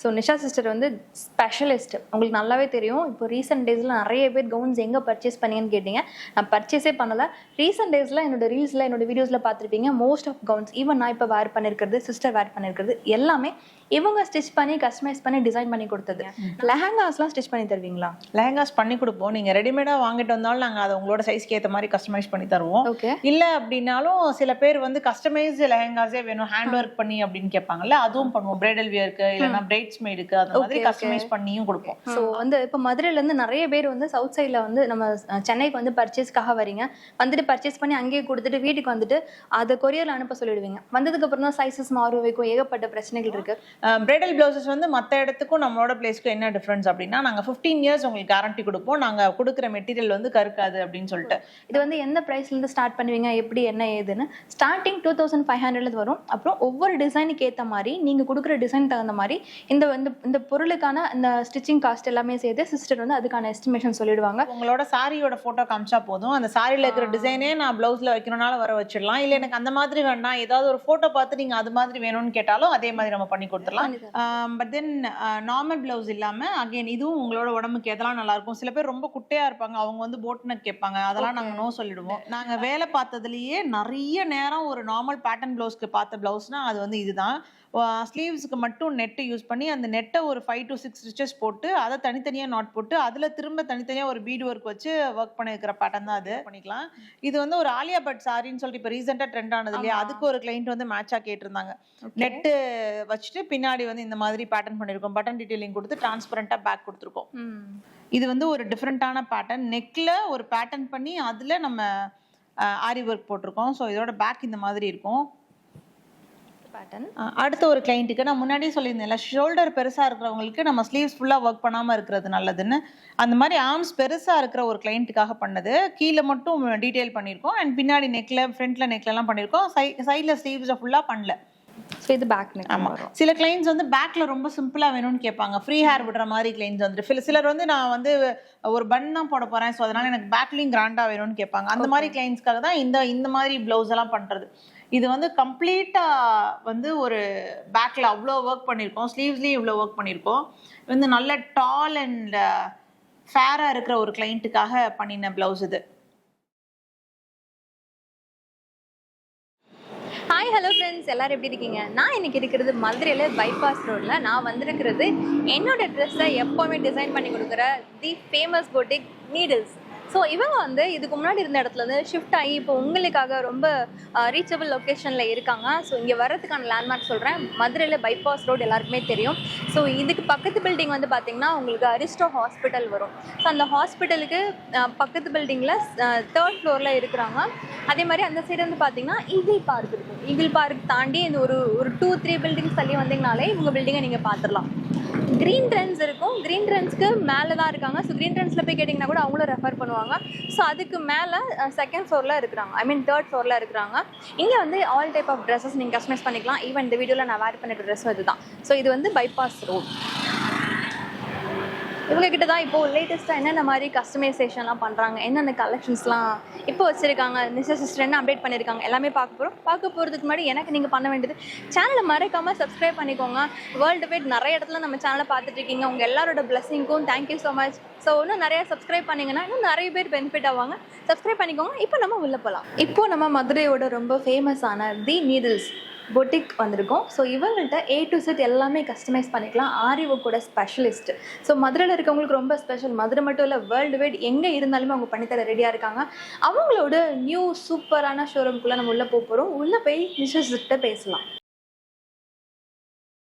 So Nisha sister வந்து specialist. உங்களுக்கு நல்லாவே தெரியும். இப்போ ரீசெண்ட் டேஸில் நிறைய பேர் கவுன்ஸ் எங்கே பர்ச்சேஸ் பண்ணீங்கன்னு கேட்டீங்க. நான் பர்ச்சேஸே பண்ணலை. ரீசெண்ட் டேஸில் என்னோட ரீல்ஸில் என்னோட வீடியோஸில் பார்த்துருப்பீங்க. மோஸ்ட் ஆஃப் கவுன்ஸ் ஈவன் நான் இப்போ வேர் பண்ணியிருக்கிறது, சிஸ்டர் வேர் பண்ணியிருக்கிறது எல்லாமே இவங்க ஸ்டிச் பண்ணி கஸ்டமைஸ் பண்ணி டிசைன் பண்ணி கொடுத்தது. லெஹங்காஸ்லாம் ஸ்டிச் பண்ணி தருவீங்களா? லெஹங்காஸ் பண்ணி கொடுப்போம். நீங்கள் ரெடிமேடாக வாங்கிட்டு வந்தாலும் நாங்கள் அதை உங்களோட சைஸ்க்கு ஏற்ற மாதிரி கஸ்டமைஸ் பண்ணி தருவோம். ஓகே. இல்லை அப்படின்னாலும் சில பேர் வந்து கஸ்டமைஸ் லெஹங்காஸே வேணும் ஹேண்ட் ஒர்க் பண்ணி அப்படின்னு கேட்பாங்கல்ல, அதுவும் பண்ணுவோம். பிரைடல் வியருக்கு இல்லைன்னா பிரைட்ஸ் மேடுக்கு அந்த மாதிரி கஸ்டமைஸ் பண்ணியும் கொடுப்போம். ஸோ வந்து இப்போ மதுரையிலேருந்து நிறைய பேர் வந்து சவுத் சைடில் வந்து நம்ம சென்னைக்கு வந்து பர்ச்சேஸ்க்காக வரீங்க. வந்துட்டு பர்ச்சேஸ் பண்ணி அங்கேயே கொடுத்துட்டு வீட்டுக்கு வந்துட்டு அதை கொரியரில் அனுப்ப சொல்லிடுவீங்க. வந்ததுக்கு அப்புறம் தான் சைஸஸ் மாறும் வைக்கும், ஏகப்பட்ட பிரச்சனைகள் இருக்கு. பிரைடல் பிளவுசஸ் வந்து மற்ற இடத்துக்கும் நம்மளோட பிளேஸ்க்கும் என்ன டிஃபரன்ஸ் அப்படின்னா, நாங்கள் 15 இயர்ஸ் உங்களுக்கு கேரண்டி கொடுப்போம். நாங்கள் கொடுக்குற மெட்டீரியல் வந்து கருக்காது அப்படின்னு சொல்லிட்டு. இது வந்து எந்த ப்ரைஸ்லேருந்து ஸ்டார்ட் பண்ணுவீங்க, எப்படி என்ன ஏதுன்னு? ஸ்டார்டிங் 2500 வரும். அப்புறம் ஒவ்வொரு டிசைனுக்கு ஏற்ற மாதிரி நீங்கள் கொடுக்குற டிசைன் தகுந்த மாதிரி இந்த பொருளுக்கான இந்த ஸ்டிச்சிங் காஸ்ட் எல்லாமே சேர்த்து சிஸ்டர் வந்து அதுக்கான எஸ்டிமேஷன் சொல்லிடுவாங்க. உங்களோட சாரியோட ஃபோட்டோ காமிச்சா போதும், அந்த சாரியில் இருக்கிற டிசைனே நான் பிளவுஸில் வைக்கணும்னால வர வச்சிடலாம். இல்லை எனக்கு அந்த மாதிரி வேண்டாம், ஏதாவது ஒரு ஃபோட்டோ பார்த்து நீங்கள் அது மாதிரி வேணும்னு கேட்டாலும் அதே மாதிரி நம்ம பண்ணி கொடுத்துடலாம். பட் தென் நார்மல் பிளவுஸ் இல்லாமல் அகைன் இதுவும் உங்களோட உடம்புக்கு எதெல்லாம் நல்லா இருக்கும். சில பேர் ரொம்ப குட்டையாக இருப்பாங்க, அவங்க வந்து போட் நெக் கேட்பாங்க. அதெல்லாம் நாங்கள் நோ சொல்லிடுவோம். நாங்கள் வேலை பார்த்ததுலேயே நிறைய நேரம் ஒரு நார்மல் பேட்டர்ன் பிளவுஸ்க்கு பார்த்த பிளவுஸ்னா அது வந்து இதுதான். ஸ்லீவ்ஸுக்கு மட்டும் நெட்டு யூஸ் பண்ணி அந்த நெட்டை ஒரு 5 to 6 ஸ்டிச்சஸ் போட்டு அதை தனித்தனியாக நாட் போட்டு அதில் திரும்ப தனித்தனியாக ஒரு பீட் ஒர்க் வச்சு ஒர்க் பண்ணிருக்கிற பேட்டர்ன் தான் அது பண்ணிக்கலாம். இது வந்து ஒரு ஆலியா பட் சாரின்னு சொல்லிட்டு இப்போ ரீசெண்டாக ட்ரெண்ட் ஆனது இல்லையா, அதுக்கு ஒரு கிளைண்ட் வந்து மேட்சாக கேட்டிருந்தாங்க. நெட்டு வச்சுட்டு பின்னாடி வந்து இந்த மாதிரி பேட்டர்ன் பண்ணியிருக்கோம். பட்டன் டீட்டெயிலிங் கொடுத்து டிரான்ஸ்பரண்டாக பேக் கொடுத்துருக்கோம். இது வந்து ஒரு டிஃப்ரெண்ட்டான பேட்டர்ன். நெக்கில் ஒரு பேட்டர்ன் பண்ணி அதில் நம்ம ஆரி ஒர்க் போட்டிருக்கோம். ஸோ இதோட பேக் இந்த மாதிரி இருக்கும். அடுத்த ஒரு கிளைண்ட்டுக்கு நான் முன்னாடியே சொல்லியிருந்தேன்ல, ஷோல்டர் பெருசாக இருக்கிறவங்களுக்கு நம்ம ஸ்லீவ்ஸ் ஃபுல்லாக ஒர்க் பண்ணாமல் இருக்கிறது நல்லதுன்னு. அந்த மாதிரி ஆர்ம்ஸ் பெருசாக இருக்கிற ஒரு கிளைண்ட்டுக்காக பண்ணது. கீழே மட்டும் டீட்டெயில் பண்ணியிருக்கோம் அண்ட் பின்னாடி நெக்கில் ஃப்ரண்ட்டில் நெக்லலாம் பண்ணியிருக்கோம். சைடில் ஸ்லீவ்ஸை ஃபுல்லாக பண்ணல. ஸோ இது பேக் நெக். ஆமாம். சில கிளைண்ட்ஸ் வந்து பேக்கில் ரொம்ப சிம்பிளாக வேணும்னு கேட்பாங்க. ஃப்ரீ ஹேர் விடுற மாதிரி கிளைண்ட்ஸ் வந்துட்டு சிலர் வந்து நான் வந்து ஒரு பன் தான் போட போகிறேன், ஸோ அதனால் எனக்கு பேக்லையும் கிராண்டாக வேணும்னு கேட்பாங்க. அந்த மாதிரி கிளைண்ட்ஸ்க்காக தான் இந்த மாதிரி ப்ளவுஸ் எல்லாம் பண்ணுறது. இது வந்து கம்ப்ளீட்டாக வந்து ஒரு பேக்கில் அவ்வளோ ஒர்க் பண்ணியிருக்கோம், ஸ்லீவ்ஸ்லேயும் இவ்வளோ ஒர்க் பண்ணியிருக்கோம். வந்து நல்ல டால் அண்ட் ஃபேராக இருக்கிற ஒரு கிளைண்ட்டுக்காக பண்ணின ப்ளவுஸ் இது. ஹாய் ஹலோ ஃப்ரெண்ட்ஸ், எல்லோரும் எப்படி இருக்கீங்க? நான் இன்றைக்கி இருக்கிறது மதுரையில் பைபாஸ் ரோடில். நான் வந்திருக்கிறது என்னோடய ட்ரெஸ்ஸை எப்போவுமே டிசைன் பண்ணி கொடுக்குற the famous boutique needles. So இவங்க வந்து இதுக்கு முன்னாடி இருந்த இடத்துலேருந்து ஷிஃப்ட் ஆகி இப்போ உங்களுக்காக ரொம்ப ரீச்சபிள் லொக்கேஷனில் இருக்காங்க. ஸோ இங்கே வர்றதுக்கான லேண்ட்மார்க் சொல்கிறேன். மதுரையில் பைபாஸ் ரோடு எல்லாருக்குமே தெரியும். ஸோ இதுக்கு பக்கத்து பில்டிங் வந்து பார்த்திங்கன்னா உங்களுக்கு அரிஸ்டோ ஹாஸ்பிட்டல் வரும். ஸோ அந்த ஹாஸ்பிட்டலுக்கு பக்கத்து பில்டிங்கில் 3rd ஃப்ளோரில் இருக்கிறாங்க. அதே மாதிரி அந்த சைடு வந்து பார்த்திங்கன்னா ஈகிள் பார்க் இருக்கும். ஈகிள் பார்க் தாண்டி இந்த ஒரு 2-3 பில்டிங்ஸ் தள்ளி வந்தீங்கனாலே இவங்க பில்டிங்கை நீங்கள் பார்த்துடலாம். க்ரீன் ட்ரெண்ட்ஸ் இருக்கும். க்ரீன் ட்ரெண்ட்ஸ்க்கு மேலே தான் இருக்காங்க. ஸோ க்ரீன் ட்ரெண்ட்ஸில் போய் கேட்டிங்கன்னா கூட அவங்களும் ரெஃபர் பண்ணுவாங்க. ஸோ அதுக்கு மேலே 2nd ஃப்ளோரில் இருக்கிறாங்க, 3rd ஃப்ளோரில் இருக்கிறாங்க. இங்கே வந்து ஆல் டைப் ஆஃப் ட்ரெஸ்ஸஸ் நீங்கள் கஸ்டமைஸ் பண்ணிக்கலாம். ஈவன் இந்த வீடியோவில் நான் வேர் பண்ணிட்டு ட்ரெஸ்ஸும் இதுதான். ஸோ இது வந்து பைபாஸ் ரோட். இவங்ககிட்ட தான் இப்போது லேட்டஸ்ட்டாக என்னென்ன மாதிரி கஸ்டமைசேஷன்லாம் பண்ணுறாங்க, என்னென்ன கலெக்ஷன்ஸ்லாம் இப்போ வச்சுருக்காங்க, நிஷா சிஸ்டர் என்ன அப்டேட் பண்ணியிருக்காங்க எல்லாமே பார்க்க போகிறதுக்கு முன்னாடி எனக்கு நீங்கள் பண்ண வேண்டியது சேனலை மறக்காமல் சப்ஸ்கிரைப் பண்ணிக்கோங்க. வேர்ல்டு வைட் நிறைய இடத்துல நம்ம சேனலை பார்த்துட்ருக்கீங்க. உங்கள் எல்லாரோட பிளஸிங்க்கும் தேங்க்யூ ஸோ மச். ஸோ இன்னும் நிறையா சப்ஸ்கிரைப் பண்ணிங்கன்னா இன்னும் நிறைய பேர் பெனிஃபிட் ஆவாங்க. சப்ஸ்கிரைப் பண்ணிக்கோங்க. இப்போ நம்ம உள்ளே போகலாம். இப்போது நம்ம மதுரையோட ரொம்ப ஃபேமஸான தி நீடில்ஸ் பொட்டிக் வந்திருக்கோம். ஸோ இவங்கள்ட்ட A to Z எல்லாமே கஸ்டமைஸ் பண்ணிக்கலாம். ஆரி ஒர்க்கோட ஸ்பெஷலிஸ்ட். ஸோ மதுரையில் இருக்கவங்களுக்கு ரொம்ப ஸ்பெஷல். மதுரை மட்டும் இல்லை, வேர்ல்டு வைட் எங்கே இருந்தாலுமே அவங்க பண்ணித்தர ரெடியாக இருக்காங்க. அவங்களோட நியூ சூப்பரான ஷோரூம்குள்ளே நம்ம உள்ளே போகிறோம். உள்ளே போய் நிஷா சிஸ்டர்கிட்ட பேசலாம்.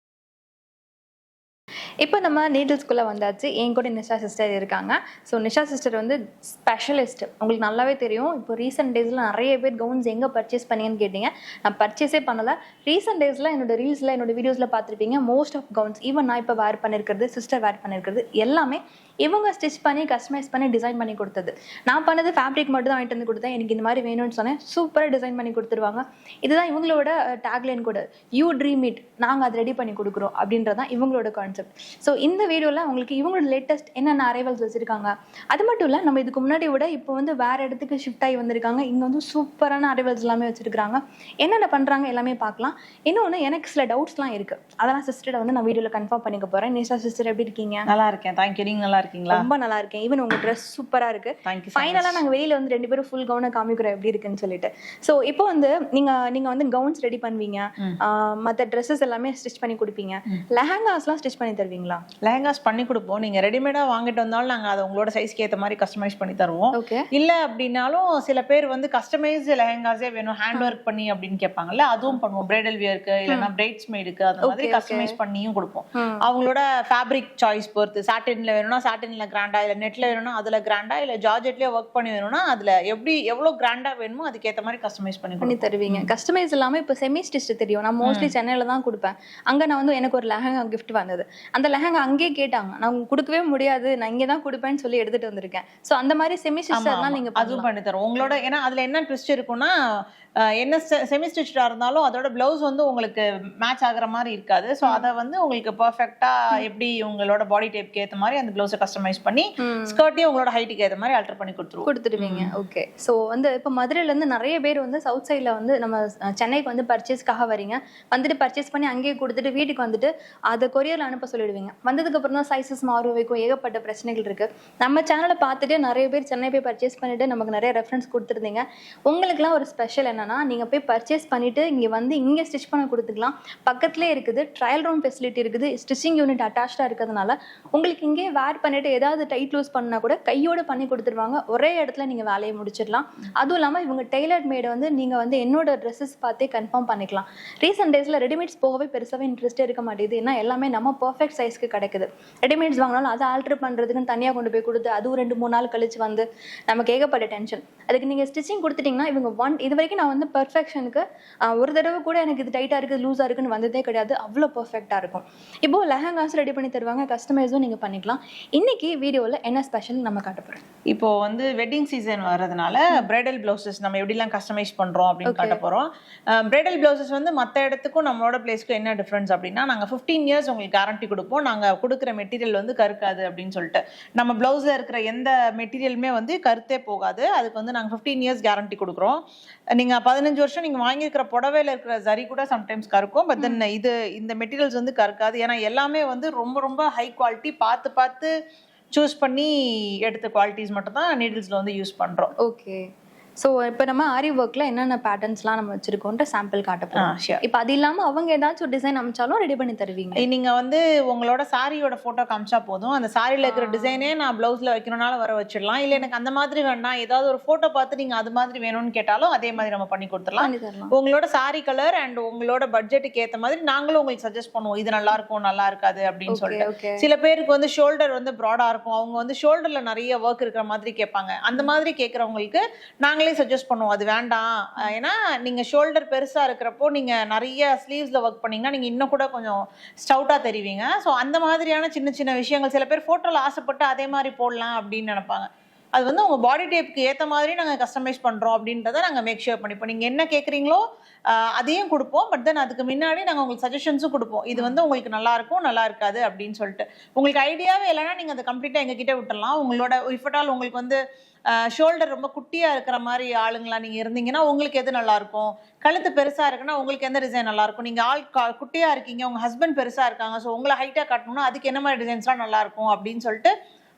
இப்போ நம்ம நீடில்ஸ்குள்ளே வந்தாச்சு. என் கூட நிஷா சிஸ்டர் இருக்காங்க. ஸோ நிஷா சிஸ்டர் வந்து ஸ்பெஷலிஸ்ட். உங்களுக்கு நல்லாவே தெரியும். இப்போ ரீசெண்ட் டேஸில் நிறைய பேர் கவுன்ஸ் எங்கே பர்ச்சேஸ் பண்ணீங்கன்னு கேட்டீங்க. நான் பர்ச்சேஸே பண்ணலை. ரீசெண்ட் டேஸில் என்னோட ரீல்ஸில் என்னோட வீடியோஸில் பார்த்துருப்பீங்க. மோஸ்ட் ஆஃப் கவுன்ஸ் ஈவன் நான் இப்போ வேர் பண்ணியிருக்கிறது, சிஸ்டர் வேர் பண்ணியிருக்கிறது எல்லாமே இவங்க ஸ்டிச் பண்ணி கஸ்டமைஸ் பண்ணி டிசைன் பண்ணி கொடுத்தது. நான் பண்ணது ஃபேப்ரிக் மட்டும் தான் வாங்கிட்டு வந்து கொடுத்தேன். எனக்கு இந்த மாதிரி வேணும்னு சொன்னேன். சூப்பராக டிசைன் பண்ணி கொடுத்துருவாங்க. இதுதான் இவங்களோட டேக்லைன் கூட, யூ ட்ரீம் இட், நாங்கள் அதை ரெடி பண்ணி கொடுக்குறோம் அப்படின்றதான் இவங்களோட கான்செப்ட். ஸோ இந்த வீடியோவில் உங்களுக்கு இவங்களோட லேட்டஸ்ட் என்னென்ன அரைவல்ஸ் வச்சுருக்காங்க, அது மட்டும் இல்லை நம்ம இதுக்கு முன்னாடி விட இப்போ வந்து வேறு இடத்துக்கு ஷிஃப்ட் ஆகி வந்திருக்காங்க. இங்கே வந்து சூப்பரான அரைவல்ஸ் எல்லாமே வச்சுருக்காங்க. என்னென்ன பண்ணுறாங்க எல்லாமே பார்க்கலாம். இன்னொன்று எனக்கு சில டவுட்ஸ்லாம் இருக்குது, அதெல்லாம் சிஸ்டரை வந்து நான் வீடியோவில் கன்ஃபார்ம் பண்ணிக்க போகிறேன். நிஷா சிஸ்டர் எப்படி இருக்கீங்க? நல்லா இருக்கேன், தேங்க்யூ. நீங்கள் நல்லா இருக்கீங்களா? ரொம்ப நல்லா இருக்கேன். ஈவன் உங்கள் ட்ரெஸ் சூப்பராக இருக்குது. தேங்க்யூ. ஃபைனலாக நாங்கள் வெளியில் வந்து 2 பேரும் ஃபுல் கவுனை காமிக்கிறோம் எப்படி இருக்குன்னு சொல்லிட்டு. ஸோ இப்போ வந்து நீங்கள் வந்து கவுன்ஸ் ரெடி பண்ணுவீங்க, மற்ற ட்ரெஸ்ஸஸ் எல்லாமே ஸ்டிச் பண்ணி கொடுப்பீங்க, லெஹங்காஸ்லாம் ஸ்டிச் பண்ணி தருவீங்களா? லெஹங்காஸ் பண்ணி கொடுப்போம். நீங்கள் ரெடிமேடாக வாங்கிட்டு வந்தாலும் நாங்கள் அதை உங்களோட சைஸ்க்கு ஏற்ற மாதிரி கஸ்டமைஸ் பண்ணி தருவோம். ஓகே. இல்லை அப்படின்னாலும் சில பேர் வந்து கஸ்டமைஸ் லெஹங்காஸே வேணும், ஹேண்ட் ஒர்க் பண்ணி அப்படின்னு கேட்பாங்கல்ல, அதுவும் பண்ணுவோம். பிரைடல் வியருக்கு இல்லைன்னா பிரைட்ஸ் மேடுக்கு அந்த மாதிரி கஸ்டமைஸ் பண்ணியும் கொடுப்போம். அவங்களோட ஃபேப்ரிக் சாய்ஸ் பொறுத்து, சாட்டின்ல வேணும்னா சாட்டின்ல கிராண்டா, இல்லை நெட்ல வேணும்னா அதில் கிராண்டா, இல்லை ஜார்ஜெட்லேயே ஒர்க் பண்ணி வேணும்னா அதில் எப்படி எவ்வளோ கிராண்டா வேணுமோ அதுக்கேற்ற மாதிரி கஸ்டமைஸ் பண்ணி தருவீங்க. கஸ்டமைஸ் இல்லாமல் இப்போ செமி ஸ்டிச் தெரியும், நான் மோஸ்ட்லி சென்னையில் தான் கொடுப்பேன். அங்கே நான் வந்து எனக்கு ஒரு லெஹங்கா கிஃப்ட் வந்தது, அந்த லெஹங்கா அங்கேயே கேட்டாங்க, நான் கொடுக்கவே முடியாது, நான் இங்கே தான் கொடுப்பேன்னு சொல்லி எடுத்துட்டு வந்திருக்கேன். ஸோ அந்த மாதிரி செமி ஸ்டிச்லாம் நீங்கள் அதுவும் பண்ணி தரோம் உங்களோட. ஏன்னா அதில் என்ன ட்விஸ்ட் இருக்குன்னா, என்ன செமி ஸ்டிச்சா இருந்தாலும் அதோட பிளவுஸ் வந்து உங்களுக்கு மேட்ச் ஆகுற மாதிரி இருக்காது. ஸோ அதை வந்து உங்களுக்கு பர்ஃபெக்டா எப்படி உங்களோட பாடி டைப்க்கு ஏற்ற மாதிரி அந்த பிளவுஸை கஸ்டமைஸ் பண்ணி ஸ்கர்ட்டையும் உங்களோட ஹைட்டுக்கு ஏற்ற மாதிரி ஆல்டர் பண்ணி கொடுத்துருவீங்க. ஓகே. ஸோ வந்து இப்போ மதுரையிலேருந்து நிறைய பேர் வந்து சவுத் சைடில் வந்து நம்ம சென்னைக்கு வந்து பர்ச்சேஸ்க்காக வரீங்க, வந்துட்டு பர்ச்சேஸ் பண்ணி அங்கேயே கொடுத்துட்டு வீட்டுக்கு வந்துட்டு அதை கொரியரில் அனுப்ப சொல்லிடுவீங்க. வந்ததுக்கு அப்புறம் தான் சைஸஸ் மாறும் வைக்கும், ஏகப்பட்ட பிரச்சனைகள் இருக்கு. நம்ம சேனலை பார்த்துட்டு நிறைய பேர் சென்னை போய் பர்ச்சேஸ் பண்ணிட்டு நமக்கு நிறைய ரெஃபரன்ஸ் கொடுத்துருந்தீங்க. உங்களுக்குலாம் ஒரு ஸ்பெஷல் என்ன, நீங்க போய் பர்ச்சேஸ் பண்ணிட்டு இங்க வந்து இங்க ஸ்டிச் பண்ண கொடுத்துக்கலாம். பக்கத்துலேயே இருக்குது, ட்ரையல் ரூம் ஃபெசிலிட்டி இருக்குது, ஸ்டிச்சிங் யூனிட் அட்டாச்சா இருக்கிறதுனால உங்களுக்கு இங்கே வேர் பண்ணிட்டு ஏதாவது டைட் லூஸ் பண்ணா கூட கையோட பண்ணி கொடுத்துருவாங்க. ஒரே இடத்துல நீங்க வேலையை முடிச்சிடலாம். அதுவும் இல்லாமல் இவங்க டெய்லர்ட் மேட் வந்து நீங்க வந்து என்னோட ட்ரெஸ்ஸஸ் பார்த்தே கன்ஃபார்ம் பண்ணிக்கலாம். ரீசெண்ட் டேஸ்ல ரெடிமேட்ஸ் போகவே பெருசாவே இன்ட்ரெஸ்டே இருக்க மாட்டேங்குது. ஏன்னா எல்லாமே நம்ம பர்ஃபெக்ட் சைஸ்க்கு கிடைக்குது. ரெடிமேட்ஸ் வாங்கினாலும் அதை ஆல்டர் பண்றதுக்குன்னு தனியாக கொண்டு போய் கொடுத்து அதுவும் 2-3 நாள் கழிச்சு வந்து நமக்கு ஏகப்பட்ட டென்ஷன். அதுக்கு நீங்க ஸ்டிச்சிங் கொடுத்துட்டீங்கன்னா இவங்க இது வரைக்கும் நான் வந்து பர்ஃபெக்ஷனுக்கு ஒரு தடவை கூட எனக்கு இது டைட்டாக இருக்குது லூஸாக இருக்குன்னு வந்ததே கிடையாது. அவ்வளோ பர்ஃபெக்டாக இருக்கும். இப்போ லெஹங்காஸ் ரெடி பண்ணி தருவாங்க, கஸ்டமைஸும் நீங்கள் பண்ணிக்கலாம். இன்னைக்கு வீடியோவில் என்ன ஸ்பெஷல் நம்ம காட்ட போகிறோம். இப்போ வந்து வெட்டிங் சீசன் வர்றதுனால பிரைடல் பிளவுசஸ் நம்ம எப்படிலாம் கஸ்டமைஸ் பண்ணுறோம் அப்படின்னு காட்ட போகிறோம். பிரைடல் பிளவுசஸ் வந்து மற்ற இடத்துக்கும் நம்மளோட பிளேஸ்க்கும் என்ன டிஃப்ரென்ஸ் அப்படின்னா, நாங்கள் 15 இயர்ஸ் உங்களுக்கு கேரண்டி கொடுப்போம். நாங்கள் கொடுக்குற மெட்டீரியல் வந்து கருக்காது அப்படின்னு சொல்லிட்டு. நம்ம பிளவுஸில் இருக்கிற எந்த மெட்டீரியலுமே வந்து கருத்தே போகாது. அதுக்கு வந்து நாங்கள் 15 இயர்ஸ் கேரண்டி கொடுக்குறோம். நீங்கள் 15 வருஷம் நீங்கள் வாங்கியிருக்கிற புடவையில் இருக்கிற ஜரி கூட சம்டைம்ஸ் கருக்கும். பட் தென் இந்த மெட்டீரியல்ஸ் வந்து கருக்காது. ஏன்னா எல்லாமே வந்து ரொம்ப ரொம்ப ஹை குவாலிட்டி, பார்த்து சூஸ் பண்ணி எடுத்த குவாலிட்டிஸ் மட்டும் தான் நீடில்ஸில் வந்து யூஸ் பண்ணுறோம். ஓகே. ஸோ இப்போ நம்ம ஆரி ஒர்க்கில் என்னென்ன பேட்டர்ன்ஸ்லாம் நம்ம வச்சுருக்கோன்ற சாம்பிள் காட்ட போகிறோம். இப்போ அது இல்லாமல் அவங்க ஏதாச்சும் ஒரு டிசைன் அமைச்சாலும் ரெடி பண்ணி தருவீங்க. நீங்கள் வந்து உங்களோட சாரியோட ஃபோட்டோ காமிச்சா போதும், அந்த சாரியில் இருக்கிற டிசைனே நான் ப்ளவுஸில் வைக்கணும்னாலும் வர வச்சிடலாம். இல்லை எனக்கு அந்த மாதிரி வேண்டாம், ஏதாவது ஒரு ஃபோட்டோ பார்த்து நீங்கள் அது மாதிரி வேணும்னு கேட்டாலும் அதே மாதிரி நம்ம பண்ணி கொடுத்துடலாம். உங்களோட சாரி கலர் அண்ட் உங்களோட பட்ஜெட்டுக்கு ஏற்ற மாதிரி நாங்களும் உங்களுக்கு சஜஸ்ட் பண்ணுவோம், இது நல்லா இருக்கும் நல்லா இருக்காது அப்படின்னு சொல்லிட்டு. சில பேருக்கு வந்து ஷோல்டர் வந்து ப்ராடாக இருக்கும், அவங்க வந்து ஷோல்டரில் நிறைய ஒர்க் இருக்கிற மாதிரி கேட்பாங்க. அந்த மாதிரி கேட்குறவங்களுக்கு நாங்களே சஜஸ்ட் பண்ணுவோம் அது வேண்டாம். ஏன்னா நீங்க ஷோல்டர் பெருசா இருக்கிறப்போ நீங்க நிறைய ஸ்லீவ்ஸ்ல ஒர்க் பண்ணீங்கன்னா நீங்க இன்னும் கூட கொஞ்சம் ஸ்டவுட்டா தெரிவிங்க. ஸோ அந்த மாதிரியான சின்ன சின்ன விஷயங்கள் சில பேர் போட்டோல ஆசைப்பட்டு அதே மாதிரி போடலாம் அப்படின்னு நினைப்பாங்க. அது வந்து உங்க பாடி டைப்புக்கு ஏற்ற மாதிரி நாங்கள் கஸ்டமைஸ் பண்றோம் அப்படின்றத நாங்கள் மேக் ஷூர் பண்ணிப்போம். நீங்க என்ன கேட்குறீங்களோ அதையும் கொடுப்போம். பட் தென் அதுக்கு முன்னாடி நாங்கள் உங்களுக்கு சஜஷன்ஸும் கொடுப்போம், இது வந்து உங்களுக்கு நல்லா இருக்கும் நல்லா இருக்காது அப்படின்னு சொல்லிட்டு. உங்களுக்கு ஐடியாவே இல்லைன்னா நீங்க அதை கம்ப்ளீட்டா எங்ககிட்ட விட்டுடலாம். உங்களோட இஃப் அட் ஆல் உங்களுக்கு வந்து ஷோல்டர் ரொம்ப குட்டியா இருக்கிற மாதிரி ஆளுங்களா நீங்க இருந்தீங்கன்னா உங்களுக்கு எது நல்லா இருக்கும், கழுத்து பெருசா இருக்குன்னா உங்களுக்கு எந்த டிசைன் நல்லா இருக்கும், நீங்க குட்டியா இருக்கீங்க உங்க ஹஸ்பண்ட் பெருசா இருக்காங்க ஸோ உங்களை ஹைட்டா காட்டணும்னா அதுக்கு என்ன மாதிரி டிசைன்ஸ்லாம் நல்லா இருக்கும் அப்படின்னு சொல்லிட்டு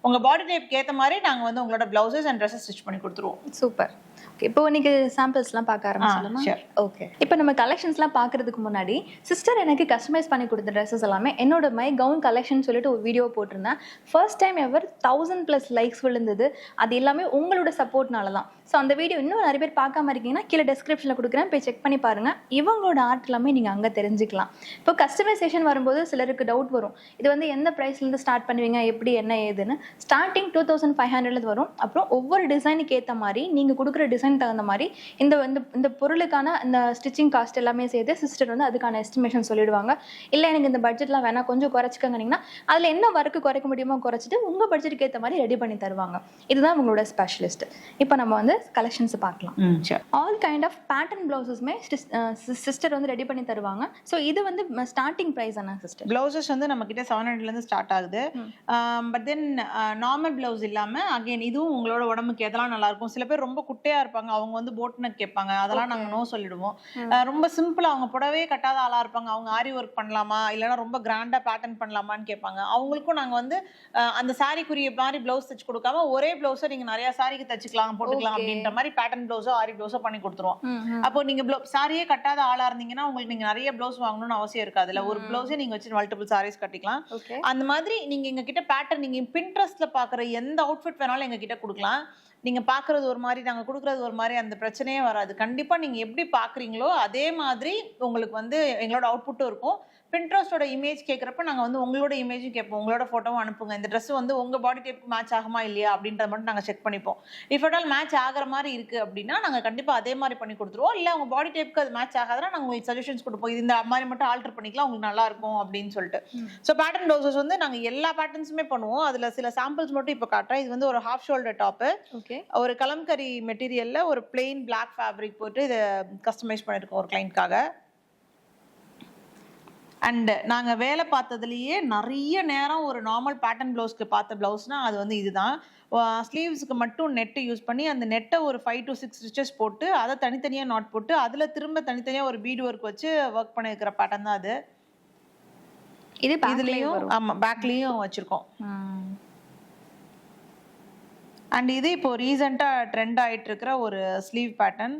உங்க பாடி டைப்க்கு ஏற்ற மாதிரி நாங்கள் வந்து உங்களோட பிளவுசஸ் அண்ட் ட்ரெஸ்ஸஸ் ஸ்டிச் பண்ணி கொடுத்துருவோம். சூப்பர். ஓகே, இப்போ இன்னைக்கு சாம்பிள்ஸ்லாம் பார்க்க ஆரம்பிச்சிடலாமா? ஓகே. இப்போ நம்ம கலெக்ஷன்ஸ்லாம் பார்க்கறதுக்கு முன்னாடி சிஸ்டர் எனக்கு கஸ்டமைஸ் பண்ணி கொடுத்த ட்ரெஸ்ஸஸ் எல்லாமே என்னோட மை கவுன் கலெக்ஷன் சொல்லிட்டு ஒரு வீடியோ போட்டிருந்தேன். ஃபர்ஸ்ட் டைம் எவர் 1000+ லைக்ஸ் விழுந்தது. அது எல்லாமே உங்களோட சப்போர்ட்னால தான். ஸோ அந்த வீடியோ இன்னும் நிறைய பேர் பார்க்காம இருக்கீங்கன்னா கீழே டிஸ்கிரிப்ஷனில் கொடுக்குறேன், போய் செக் பண்ணி பாருங்கள். இவங்களோட ஆர்ட் எல்லாமே நீங்கள் அங்கே தெரிஞ்சுக்கலாம். இப்போ கஸ்டமைசேஷன் வரும்போது சிலருக்கு டவுட் வரும், இது வந்து எந்த ப்ரைஸ்லேருந்து ஸ்டார்ட் பண்ணுவீங்க, எப்படி என்ன ஏதுன்னு. ஸ்டார்டிங் 2500 வரும். அப்புறம் ஒவ்வொரு டிசைனுக்கு ஏற்ற மாதிரி நீங்கள் கொடுக்குற டிசைன் தகுந்த மாதிரி இந்த இந்த இந்த பொருளுக்கான இந்த ஸ்டிச்சிங் காஸ்ட் எல்லாமே சேர்த்து சிஸ்டர் வந்து அதுக்கான எஸ்டிமேஷன் சொல்லிடுவாங்க. இல்லை எனக்கு இந்த பட்ஜெட்லாம் வேணாம் கொஞ்சம் குறைச்சிக்கங்கன்னீங்கன்னா அதில் என்ன ஒர்க்கு குறைக்க முடியுமோ குறைச்சிட்டு உங்கள் பட்ஜெட்டுக்கு ஏற்ற மாதிரி ரெடி பண்ணி தருவாங்க. இதுதான் உங்களோட ஸ்பெஷலிஸ்ட். இப்போ நம்ம வந்து கலெக்ஷன்ஸ் பார்க்கலாம். ஆல் கைண்ட் ஆஃப் பேட்டர்ன் பிளவுசஸ்மே சிஸ்டர் வந்து ரெடி பண்ணி தருவாங்க. ஸோ இது வந்து ஸ்டார்டிங் ப்ரைஸ் என்ன சிஸ்டர்? பிளவுசஸ் வந்து நம்ம கிட்ட 700 ஸ்டார்ட் ஆகுது. பட் தென் நார்மல் பிளவுஸ் இல்லாம அகைன் இதுவும் உங்களோட உடம்புக்கு எதெல்லாம் நல்லா இருக்கும். சில பேர் ரொம்ப குட்டையா இருப்பாங்க, அவங்க வந்து போட் நெக் கேட்பாங்க, அதெல்லாம் நாங்க நோ சொல்லிடுவோம். ரொம்ப சிம்பிளா அவங்க புடவே கட்டாத ஆளா இருப்பாங்க, அவங்க ஆரி ஒர்க் பண்ணலாமா இல்லைன்னா ரொம்ப கிராண்டா பேட்டர்ன் பண்ணலாமான்னு கேட்பாங்க. அவங்களுக்கும் நாங்க வந்து அந்த சாரிக்குரிய மாதிரி பிளவுஸ் தச்சு கொடுக்காம ஒரே பிளவுஸை நீங்க நிறைய சாரிக்கு தச்சுக்கலாம் போட்டுக்கலாம் அப்படின்ற மாதிரி பேட்டர்ன் பிளவுஸோ ஆரி பிளவுஸோ பண்ணி கொடுத்துருவோம். அப்போ நீங்க சாரியே கட்டாத ஆளா இருந்தீங்கன்னா உங்களுக்கு நீங்க நிறைய பிளவுஸ் வாங்கணும்னு அவசியம் இருக்காதுல்ல. ஒரு பிளவுஸே நீங்க வச்சு மல்டிபிள் சாரீஸ் கட்டிக்கலாம். அந்த மாதிரி நீங்க எங்க கிட்ட பேட்டர்ன் நீங்க பின்ட்ரெஸ்ட்ல பாக்குற எந்த அவுட்ஃபிட் வேணாலும் எங்க கிட்ட கொடுக்கலாம். நீங்க பாக்குறது ஒரு மாதிரி நாங்க கொடுக்கறது ஒரு மாதிரி, அந்த பிரச்சனையே வராது. கண்டிப்பா நீங்க எப்படி பாக்குறீங்களோ அதே மாதிரி உங்களுக்கு வந்து எங்களோட அவுட்புட்டும் இருக்கும். பின்ட்ரெஸ்டோட இமேஜ் கேட்குறப்ப நாங்கள் வந்து உங்களோட இமேஜும் கேட்போம், உங்களோட ஃபோட்டோவும் அனுப்புங்க, இந்த ட்ரெஸ் வந்து உங்கள் பாடி டைப்புக்கு மேட்ச் ஆகுமா இல்லையா அப்படின்றத மட்டும் நாங்கள் செக் பண்ணிப்போம். இஃப் அட் ஆல் மேட்ச் ஆகிற மாதிரி இருக்குது அப்படின்னா நாங்கள் கண்டிப்பாக அதே மாதிரி பண்ணி கொடுத்துருவோம். இல்லை உங்கள் பாடி டைப்புக்கு அது மேட்ச் ஆகாதுன்னா நாங்கள் உங்களுக்கு சஜஷன்ஸ் கொடுப்போம், இது இந்த மாதிரி மட்டும் ஆல்டர் பண்ணிக்கலாம் உங்களுக்கு நல்லா இருக்கும் அப்படின்னு சொல்லிட்டு. ஸோ பேட்டர்ன் ப்ளவுசஸ் வந்து நாங்கள் எல்லா பேட்டர்ன்ஸுமே பண்ணுவோம். அதில் சில சாம்பிள்ஸ் மட்டும் இப்போ காட்டுறேன். இது வந்து ஒரு ஹாஃப் ஷோல்டர் டாப்பு, ஒரு கலம்கரி மெட்டீரியலில் ஒரு பிளெயின் பிளாக் ஃபேப்ரிக் போட்டு இதை கஸ்டமைஸ் பண்ணியிருக்கோம் ஒரு கிளைண்ட்காக. அண்ட் நாங்கள் வேலை பார்த்ததுலேயே நிறைய நேரம் ஒரு நார்மல் பேட்டர்ன் ப்ளவுஸ்க்கு பார்த்த ப்ளவுஸ்னால் அது வந்து இதுதான். ஸ்லீவ்ஸுக்கு மட்டும் நெட்டு யூஸ் பண்ணி அந்த நெட்டை ஒரு 5 to 6 ஸ்டிச்சஸ் போட்டு அதை தனித்தனியாக நாட் போட்டு அதில் திரும்ப தனித்தனியாக ஒரு பீட் ஒர்க் வச்சு ஒர்க் பண்ணியிருக்கிற பேட்டர்ன் தான் அது. இதுலேயும் ஆமாம் பேக்லேயும் வச்சுருக்கோம். அண்ட் இது இப்போ ரீசெண்டாக ட்ரெண்ட் ஆகிட்டு இருக்கிற ஒரு ஸ்லீவ் பேட்டர்ன்.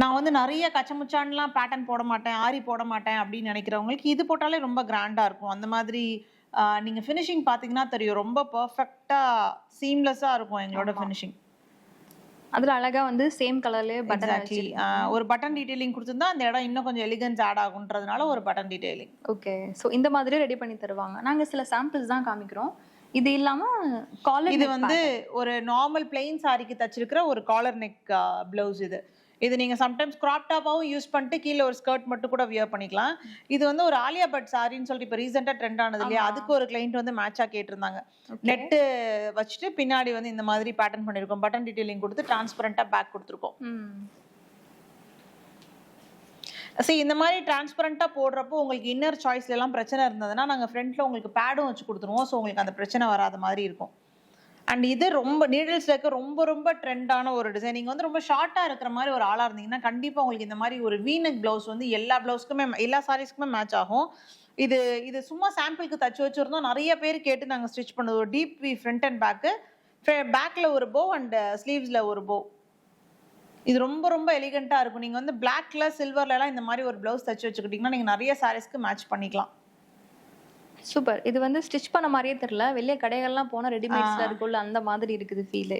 நான் வந்து நிறைய கச்சமுச்சான்லாம் பேட்டர்ன் போட மாட்டேன், ஆரி போட மாட்டேன் அப்படின்னு நினைக்கிறவங்களுக்கு இது போட்டாலே ரொம்ப கிராண்டாக இருக்கும். அந்த மாதிரி நீங்கள் ஃபினிஷிங் பார்த்தீங்கன்னா தெரியும், ரொம்ப பர்ஃபெக்டாக சீம்லெஸ்ஸாக இருக்கும் எங்களோட ஃபினிஷிங். அதில் அழகாக வந்து சேம் கலர்லேயே பட்டன் ஒரு பட்டன் டீட்டெயிலிங் கொடுத்துருந்தா அந்த இடம் இன்னும் கொஞ்சம் எலிகன்ஸ் ஆட் ஆகுன்றதுனால ஒரு பட்டன் டீட்டெயிலிங். ஓகே, ஸோ இந்த மாதிரி ரெடி பண்ணி தருவாங்க. நாங்கள் சில சாம்பிள்ஸ் தான் காமிக்கிறோம். இது இல்லாமல் காலர், இது வந்து ஒரு நார்மல் பிளெயின் சாரிக்கு தச்சிருக்கிற ஒரு காலர் நெக் பிளவுஸ். இது நீங்கள் சம்டைம்ஸ் கிராப் டாப்பாகவும் யூஸ் பண்ணிட்டு கீழே ஒரு ஸ்கர்ட் மட்டும் கூட வியர் பண்ணிக்கலாம். இது வந்து ஒரு ஆலியா பட் சாரின்னு சொல்லிட்டு இப்போ ரீசெண்டாக ட்ரெண்ட் ஆனது இல்லையா, அதுக்கு ஒரு கிளைண்ட் வந்து மேட்சாக கேட்டிருந்தாங்க. நெட்டு வச்சுட்டு பின்னாடி வந்து இந்த மாதிரி பேட்டர்ன் பண்ணியிருக்கோம், பட்டன் டீட்டெயிலிங் கொடுத்து டிரான்ஸ்பரண்டாக பேக் கொடுத்துருக்கோம். சரி, இந்த மாதிரி டிரான்ஸ்பரண்டாக போடுறப்போ உங்களுக்கு இன்னர் சாய்ஸ்ல எல்லாம் பிரச்சனை இருந்ததுன்னா நாங்கள் ஃப்ரண்ட்ல உங்களுக்கு பேடும் வச்சு கொடுத்துருவோம். ஸோ உங்களுக்கு அந்த பிரச்சனை வராத மாதிரி இருக்கும். அண்ட் இது ரொம்ப நீடில்ஸ்ல இருக்க ரொம்ப ரொம்ப ட்ரெண்டான ஒரு டிசைன். நீங்கள் வந்து ரொம்ப ஷார்ட்டாக இருக்கிற மாதிரி ஒரு ஆளாக இருந்தீங்கன்னா கண்டிப்பாக உங்களுக்கு இந்த மாதிரி ஒரு வீனக் பிளவுஸ் வந்து எல்லா பிளவுஸ்க்குமே எல்லா சாரீஸ்க்குமே மேட்ச் ஆகும். இது சும்மா சாம்பிளுக்கு தச்சு வச்சுருந்தோம், நிறைய பேர் கேட்டு நாங்கள் ஸ்டிச் பண்ணது. ஒரு டீப் வி ஃப்ரண்ட் அண்ட் பேக்கில் ஒரு போ அண்ட் ஸ்லீவ்ஸில் ஒரு போ. இது ரொம்ப ரொம்ப எலிகெண்ட்டாக இருக்கும். நீங்கள் வந்து பிளாக்ல சில்வர்லாம் இந்த மாதிரி ஒரு பிளவுஸ் தச்சு வச்சுக்கிட்டிங்கன்னா நீங்கள் நிறைய சாரீஸ்க்கு மேட்ச் பண்ணிக்கலாம். சூப்பர். இது வந்து ஸ்டிச் பண்ண மாதிரியே தெரியல, வெளியே கடைகள்லாம் போனால் ரெடிமேட்ஸில் இருக்குள்ள அந்த மாதிரி இருக்குது ஃபீலு.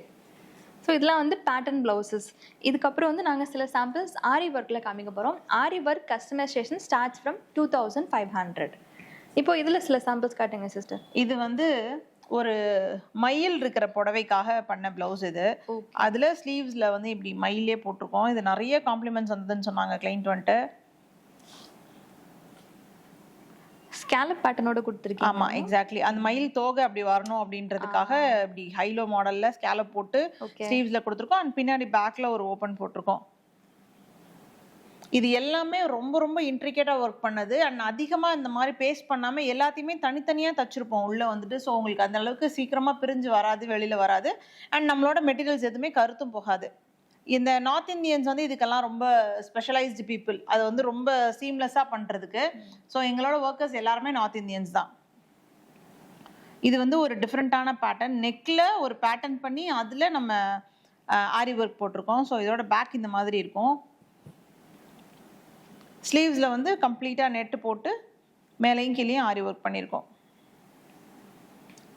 ஸோ இதெல்லாம் வந்து பேட்டர்ன் ப்ளவுசஸ். இதுக்கப்புறம் வந்து நாங்கள் சில சாம்பிள்ஸ் ஆரி ஒர்க்கில் காமிக்க போகிறோம். ஆரி ஒர்க் கஸ்டமைசேஷன் ஸ்டார்ட்ஸ் ஃப்ரம் 2500. இப்போ இதில் சில சாம்பிள்ஸ் காட்டுங்க சிஸ்டர். இது வந்து ஒரு மயில் இருக்கிற புடவைக்காக பண்ண பிளவுஸ். இது அதில் ஸ்லீவ்ஸில் வந்து இப்படி மயிலே போட்டிருக்கோம். இது நிறைய காம்ப்ளிமெண்ட்ஸ் வந்ததுன்னு சொன்னாங்க கிளைண்ட் வந்துட்டு. ஸ்கேலப் பேட்டர்னோட கொடுத்துருக்கீங்க. ஆமா, எக்ஸாக்ட்லி. அந்த மயில் தோகை அப்படி வரணும் அப்படின்றதுக்காக இப்படி ஹைலோ மாடல்ல ஸ்கேலப் போட்டு ஸ்லீவ்ஸ்ல கொடுத்துருக்கோம். அண்ட் பின்னாடி பேக்ல ஒரு ஓப்பன் போட்டிருக்கோம். இது எல்லாமே ரொம்ப ரொம்ப இன்ட்ரிகேட்டா ஒர்க் பண்ணது. அண்ட் அதிகமா இந்த மாதிரி பேஸ்ட் பண்ணாம எல்லாத்தையுமே தனித்தனியா தச்சிருப்போம் உள்ள வந்துட்டு. ஸோ உங்களுக்கு அந்த அளவுக்கு சீக்கிரமா பிரிஞ்சு வராது, வெளியில வராது. அண்ட் நம்மளோட மெட்டீரியல்ஸ் எதுவுமே கருத்தும் போகாது. இந்த நார்த் இந்தியன்ஸ் வந்து இதுக்கெல்லாம் ரொம்ப ஸ்பெஷலைஸ்டு பீப்புள், அது வந்து ரொம்ப சீம்லெஸ்ஸாக பண்ணுறதுக்கு. ஸோ எங்களோட ஒர்க்கர்ஸ் எல்லாருமே நார்த் இந்தியன்ஸ் தான். இது வந்து ஒரு டிஃப்ரெண்ட்டான பேட்டர்ன். நெக்கில் ஒரு பேட்டர்ன் பண்ணி அதில் நம்ம ஆரி ஒர்க் போட்டிருக்கோம். ஸோ இதோட பேக் இந்த மாதிரி இருக்கும். ஸ்லீவ்ஸில் வந்து கம்ப்ளீட்டாக நெட்டு போட்டு மேலேயும் கீழேயும் ஆரி ஒர்க் பண்ணியிருக்கோம்.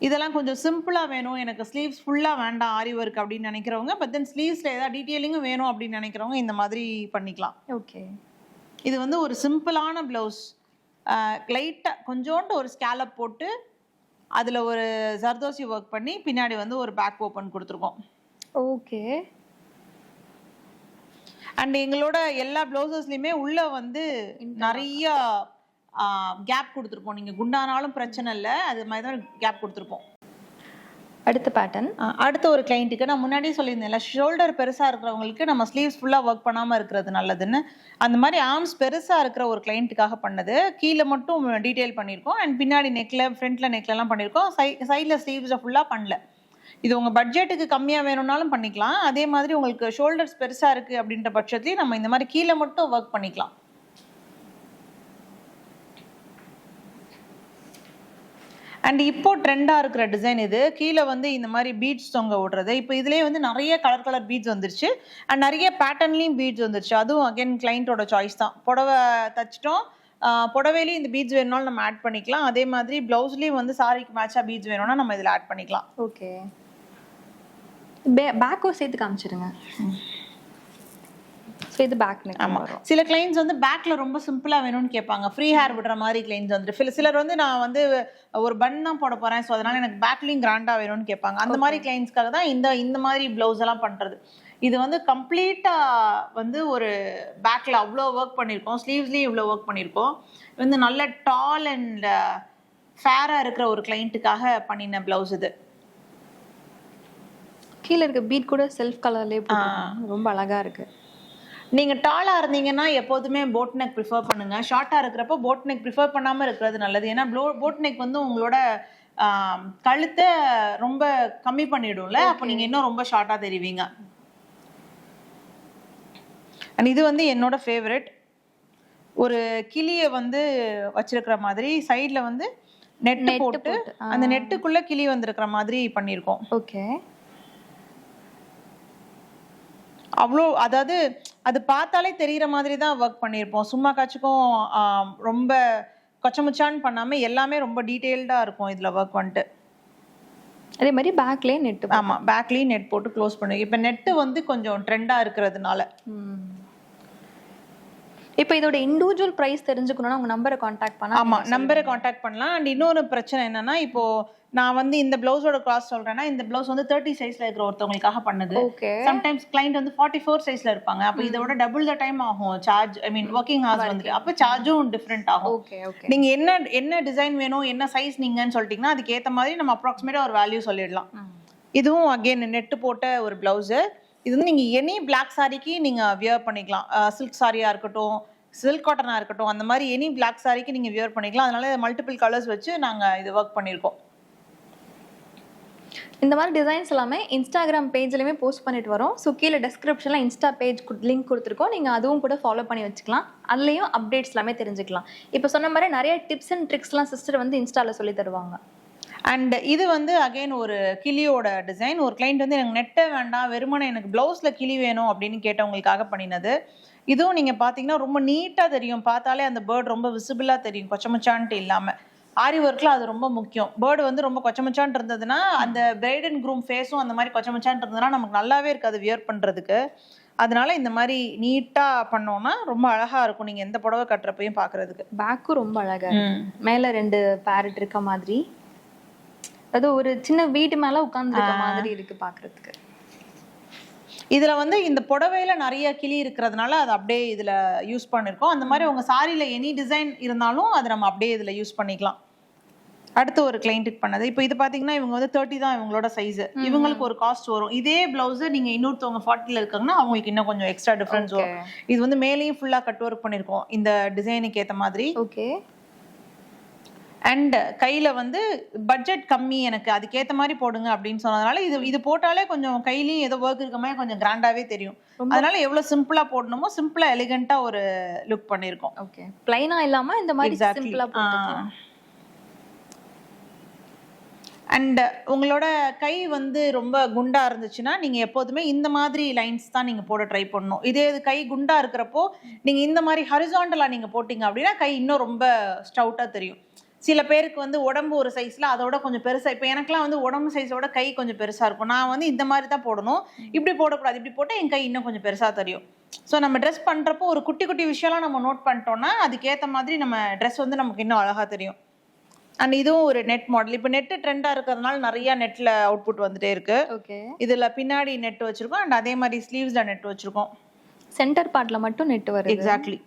இதெல்லாம் கொஞ்சம் சிம்பிளாக வேணும், எனக்கு ஸ்லீவ்ஸ் ஃபுல்லாக வேண்டாம் ஆரி ஒர்க் அப்படின்னு நினைக்கிறவங்க, பட் தென் ஸ்லீவ்ஸில் ஏதாவது டீட்டெயிலிங்கும் வேணும் அப்படின்னு நினைக்கிறவங்க இந்த மாதிரி பண்ணிக்கலாம். ஓகே, இது வந்து ஒரு சிம்பிளான ப்ளவுஸ். லைட்டாக கொஞ்சோண்டு ஒரு ஸ்கேலப் போட்டு அதில் ஒரு ஜர்தோசி ஒர்க் பண்ணி பின்னாடி வந்து ஒரு பேக் ஓப்பன் கொடுத்துருக்கோம். ஓகே. அண்ட் எங்களோட எல்லா பிளவுசஸ்லயுமே உள்ள வந்து நிறைய கேப் கொடுத்துருப்போம். நீங்க குண்டானாலும் பிரச்சனை இல்லை, அது மாதிரி தான் கேப் கொடுத்துருப்போம். அடுத்த பேட்டர்ன். அடுத்த ஒரு கிளைண்ட்டுக்கு நான் முன்னாடியே சொல்லியிருந்தேன்ல, ஷோல்டர் பெருசாக இருக்கிறவங்களுக்கு நம்ம ஸ்லீவ்ஸ் ஃபுல்லாக ஒர்க் பண்ணாமல் இருக்கிறது நல்லதுன்னு. அந்த மாதிரி ஆர்ம்ஸ் பெருசாக இருக்கிற ஒரு கிளைண்ட்டுக்காக பண்ணது. கீழே மட்டும் டீட்டெயில் பண்ணியிருக்கோம் அண்ட் பின்னாடி நெக்கில் ஃப்ரண்ட்டில் நெக்லலாம் பண்ணியிருக்கோம். சைடில் ஸ்லீவ்ஸை ஃபுல்லாக பண்ணல. இது உங்கள் பட்ஜெட்டுக்கு கம்மியாக வேணும்னாலும் பண்ணிக்கலாம். அதே மாதிரி உங்களுக்கு ஷோல்டர்ஸ் பெருசாக இருக்குது அப்படின்ற பட்சத்துலேயும் நம்ம இந்த மாதிரி கீழே மட்டும் ஒர்க் பண்ணிக்கலாம். அண்ட் இப்போ ட்ரெண்டாக இருக்கிற டிசைன் இது. கீழே வந்து இந்த மாதிரி பீட்ஸ் தொங்க விடுறது. இப்போ இதுலேயே வந்து நிறைய கலர் பீட்ஸ் வந்துருச்சு அண்ட் நிறைய பேட்டர்ன்லேயும் பீட்ஸ் வந்துருச்சு. அதுவும் அகைன் கிளைண்ட்டோட சாய்ஸ் தான். புடவை தச்சிட்டோம், புடவையிலையும் இந்த பீட்ஸ் வேணும்னாலும் நம்ம ஆட் பண்ணிக்கலாம். அதே மாதிரி ப்ளவுஸ்லேயும் வந்து சாரிக்கு மேட்சாக பீட்ஸ் வேணும்னா நம்ம இதில் ஆட் பண்ணிக்கலாம். ஓகே. பேக்கும் சேர்த்து காமிச்சிருங்க. ஸோ இது பேக் நெக். ஆமாம், சில கிளைண்ட்ஸ் வந்து பேக்கில் ரொம்ப சிம்பிளாக வேணும்னு கேட்பாங்க. ஃப்ரீ ஹேர் விடுற மாதிரி கிளைண்ட்ஸ் வந்துட்டு சிலர் வந்து நான் வந்து ஒரு பன் தான் போட போகிறேன், ஸோ அதனால் எனக்கு பேக்லையும் கிராண்டாக வேணும்னு கேட்பாங்க. அந்த மாதிரி கிளைண்ட்ஸ்க்காக தான் இந்த மாதிரி ப்ளவுஸ் எல்லாம் பண்ணுறது. இது வந்து கம்ப்ளீட்டாக வந்து ஒரு பேக்கில் அவ்வளோ ஒர்க் பண்ணியிருக்கோம், ஸ்லீவ்ஸ்லேயும் இவ்வளோ ஒர்க் பண்ணியிருக்கோம். வந்து நல்ல டால் அண்ட் ஃபேராக இருக்கிற ஒரு கிளைண்ட்டுக்காக பண்ணின ப்ளவுஸ் இது. கீழே இருக்க பீட் கூட செல்ஃப் கலர்லேயே ரொம்ப அழகாக இருக்குது. நீங்கள் டாலாக இருந்தீங்கன்னா எப்போதுமே போட் நெக் ப்ரிஃபர் பண்ணுங்கள். ஷார்ட்டாக இருக்கிறப்போ போட் நெக் ப்ரிஃபர் பண்ணாமல் இருக்கிறது நல்லது. ஏன்னா போட் நெக் வந்து உங்களோட கழுத்தை ரொம்ப கம்மி பண்ணிடும்ல, அப்போ நீங்கள் இன்னும் ரொம்ப ஷார்ட்டாக தெரிவிங்க. அண்ட் இது வந்து என்னோட ஃபேவரட். ஒரு கிளியை வந்து வச்சிருக்கிற மாதிரி சைடில் வந்து நெட்டு போட்டு அந்த நெட்டுக்குள்ளே கிளி வந்திருக்கிற மாதிரி பண்ணியிருக்கோம். ஓகே. அவ்வளோ, அதாவது அது பார்த்தாலே தெரிகிற மாதிரி தான் ஒர்க் பண்ணியிருப்போம். சும்மா காச்சுக்கும் ரொம்ப கொச்சமுச்சான்னு பண்ணாமல் எல்லாமே ரொம்ப டீட்டெயில்டாக இருக்கும் இதில் ஒர்க் வந்துட்டு. அதே மாதிரி பேக்லேயே நெட்டு. ஆமாம், பேக்லேயும் நெட் போட்டு க்ளோஸ் பண்ணி. இப்போ நெட்டு வந்து கொஞ்சம் ட்ரெண்டாக இருக்கிறதுனால. இப்போ இதோட இண்டிவிஜுவல் ப்ரைஸ் தெரிஞ்சுக்கணும்னா உங்கள் நம்பரை காண்டாக்ட் பண்ணலாம். ஆமாம், நம்பரை காண்டாக்ட் பண்ணலாம். அண்ட் இன்னொரு பிரச்சனை என்னன்னா, இப்போ நான் வந்து இந்த பிளவுஸோட கிளாஸ் சொல்றேன்னா, இந்த பிளவுஸ் வந்து 30 சைஸ்ல இருக்கிற ஒருத்தவங்களுக்காக பண்ணுது. சம்டைம்ஸ் கிளைண்ட் வந்து 44 சைஸ்ல இருப்பாங்க. அப்போ இதோட டபுள் த டைம் ஆகும் சார்ஜ். ஐ மீன் ஒர்க்கிங் ஹவர்ஸ் வந்து அப்போ சார்ஜும் டிஃப்ரெண்ட் ஆகும். நீங்க என்ன டிசைன் வேணும், என்ன சைஸ் நீங்கன்னு சொல்லிட்டீங்கன்னா அதுக்கு ஏற்ற மாதிரி நம்ம அப்ராக்சிமேட்டா ஒரு வேல்யூ சொல்லிடலாம். இதுவும் அகைன் நெட்டு போட்ட ஒரு பிளவுஸ். இது வந்து நீங்க எனி பிளாக் சாரிக்கு நீங்க வியர் பண்ணிக்கலாம். சில்க் சாரியா இருக்கட்டும், சில்க் காட்டனா இருக்கட்டும், அந்த மாதிரி எனி பிளாக் சாரிக்கு நீங்க வியர் பண்ணிக்கலாம். அதனால மல்டிபிள் கலர்ஸ் வச்சு நாங்க இது ஒர்க் பண்ணியிருக்கோம். இந்த மாதிரி டிசைன்ஸ் எல்லாமே இன்ஸ்டாகிராம் பேஜ்லையுமே போஸ்ட் பண்ணிட்டு வரோம். ஸோ கீழே டிஸ்கிரிப்ஷனில் இன்ஸ்டா பேஜ் லிங்க் கொடுத்துருக்கோம். நீங்கள் அதுவும் கூட ஃபாலோ பண்ணி வச்சுக்கலாம். அதுலேயும் அப்டேட்ஸ் எல்லாமே தெரிஞ்சுக்கலாம். இப்போ சொன்ன மாதிரி நிறைய டிப்ஸ் அண்ட் ட்ரிக்ஸ்லாம் சிஸ்டர் வந்து இன்ஸ்டாவில் சொல்லி தருவாங்க. அண்ட் இது வந்து அகைன் ஒரு கிளியோட டிசைன். ஒரு கிளைண்ட் வந்து எனக்கு நெட்டை வேண்டாம், வெறுமனே எனக்கு ப்ளவுஸில் கிளி வேணும் அப்படின்னு கேட்டவங்களுக்காக பண்ணினது. இதுவும் நீங்கள் பார்த்தீங்கன்னா ரொம்ப நீட்டாக தெரியும். பார்த்தாலே அந்த பேர்ட் ரொம்ப விசிபிளாக தெரியும், கொச்சமுச்சான்ட்டு இல்லாமல். ஆரி ஒர்க்கில் அது ரொம்ப முக்கியம். பேர்டு வந்து ரொம்ப கொச்சமுச்சான் இருந்ததுன்னா அந்த பிரைட் அண்ட் க்ரூம் ஃபேஸும் அந்த மாதிரி கொச்சமுச்சான் இருந்ததுன்னா நமக்கு நல்லாவே இருக்காது வியர் பண்ணுறதுக்கு. அதனால இந்த மாதிரி நீட்டாக பண்ணோன்னா ரொம்ப அழகாக இருக்கும் நீங்கள் எந்த புடவை கட்டுறப்பையும் பார்க்குறதுக்கு. பேக்கும் ரொம்ப அழகாக மேலே 2 பேரட் இருக்க மாதிரி, அது ஒரு சின்ன வீட்டு மேலே உட்காந்துருக்க மாதிரி இருக்குது பார்க்குறதுக்கு. இதில் வந்து இந்த புடவையில் நிறைய கிளி இருக்கிறதுனால அதை அப்படியே இதில் யூஸ் பண்ணியிருக்கோம். அந்த மாதிரி உங்கள் சாரியில் எனி டிசைன் இருந்தாலும் அதை நம்ம அப்படியே இதில் யூஸ் பண்ணிக்கலாம். அடுத்து ஒரு கிளைண்ட்டுக்கு பண்ணது. இப்போ இது பார்த்தீங்கன்னா இவங்க வந்து 30 தான் இவங்களோட சைஸ். இவங்களுக்கு ஒரு காஸ்ட் வரும். இதே பிளவுஸை நீங்கள் இன்னொருத்தவங்க 40ல் இருக்காங்கன்னா அவங்களுக்கு இன்னும் கொஞ்சம் எக்ஸ்ட்ரா டிஃப்ரென்ஸ் வரும். இது வந்து மேலேயும் ஃபுல்லாக கட் ஒர்க் பண்ணியிருக்கோம் இந்த டிசைனுக்கு ஏற்ற மாதிரி. ஓகே. அண்ட் கையில் வந்து பட்ஜெட் கம்மி, எனக்கு அதுக்கேற்ற மாதிரி போடுங்க அப்படின்னு சொன்னதுனால இது போட்டாலே கொஞ்சம் கையிலையும் ஏதோ ஒர்க் இருக்க மாதிரி கொஞ்சம் கிராண்டாகவே தெரியும். அதனால எவ்வளோ சிம்பிளாக போடணுமோ சிம்பிளாக எலிகெண்ட்டாக ஒரு லுக் பண்ணியிருக்கோம். ஓகே, பிளைனாக இல்லாமல் இந்த மாதிரி சிம்பிளாக போட்டுக்கலாம். அண்ட் உங்களோட கை வந்து ரொம்ப குண்டா இருந்துச்சுன்னா நீங்க எப்போதுமே இந்த மாதிரி லைன்ஸ் தான் நீங்க போட ட்ரை பண்ணணும். இதே இது கை குண்டா இருக்கிறப்போ நீங்க இந்த மாதிரி ஹரிசாண்டலா நீங்க போட்டீங்க அப்படின்னா கை இன்னும் ரொம்ப ஸ்டவுட்டா தெரியும். சில பேருக்கு வந்து உடம்பு ஒரு சைஸ்ல அதோட கொஞ்சம் பெருசா, இப்போ எனக்குலாம் வந்து உடம்பு சைஸோட கை கொஞ்சம் பெருசா இருக்கும். நான் வந்து இந்த மாதிரி தான் போடணும், இப்படி போடக்கூடாது, இப்படி போட்டால் என் கை இன்னும் கொஞ்சம் பெருசா தெரியும். ஸோ நம்ம ட்ரெஸ் பண்றப்போ ஒரு குட்டி குட்டி விஷயம்லாம் நம்ம நோட் பண்ணிட்டோம்னா அதுக்கேற்ற மாதிரி நம்ம ட்ரெஸ் வந்து நமக்கு இன்னும் அழகா தெரியும். அண்ட் இதுவும் ஒரு நெட் மாடல். இப்போ நெட் ட்ரெண்டா இருக்கிறதுனால நிறைய நெட்ல அவுட்புட் வந்துட்டே இருக்கு. ஓகே. இதுல பின்னாடி நெட் வச்சிருக்கோம் அண்ட் அதே மாதிரி ஸ்லீவ்ஸ்ல நெட் வச்சிருக்கோம். சென்டர் பார்ட்ல மட்டும் நெட் வருது. எக்ஸாக்ட்லி.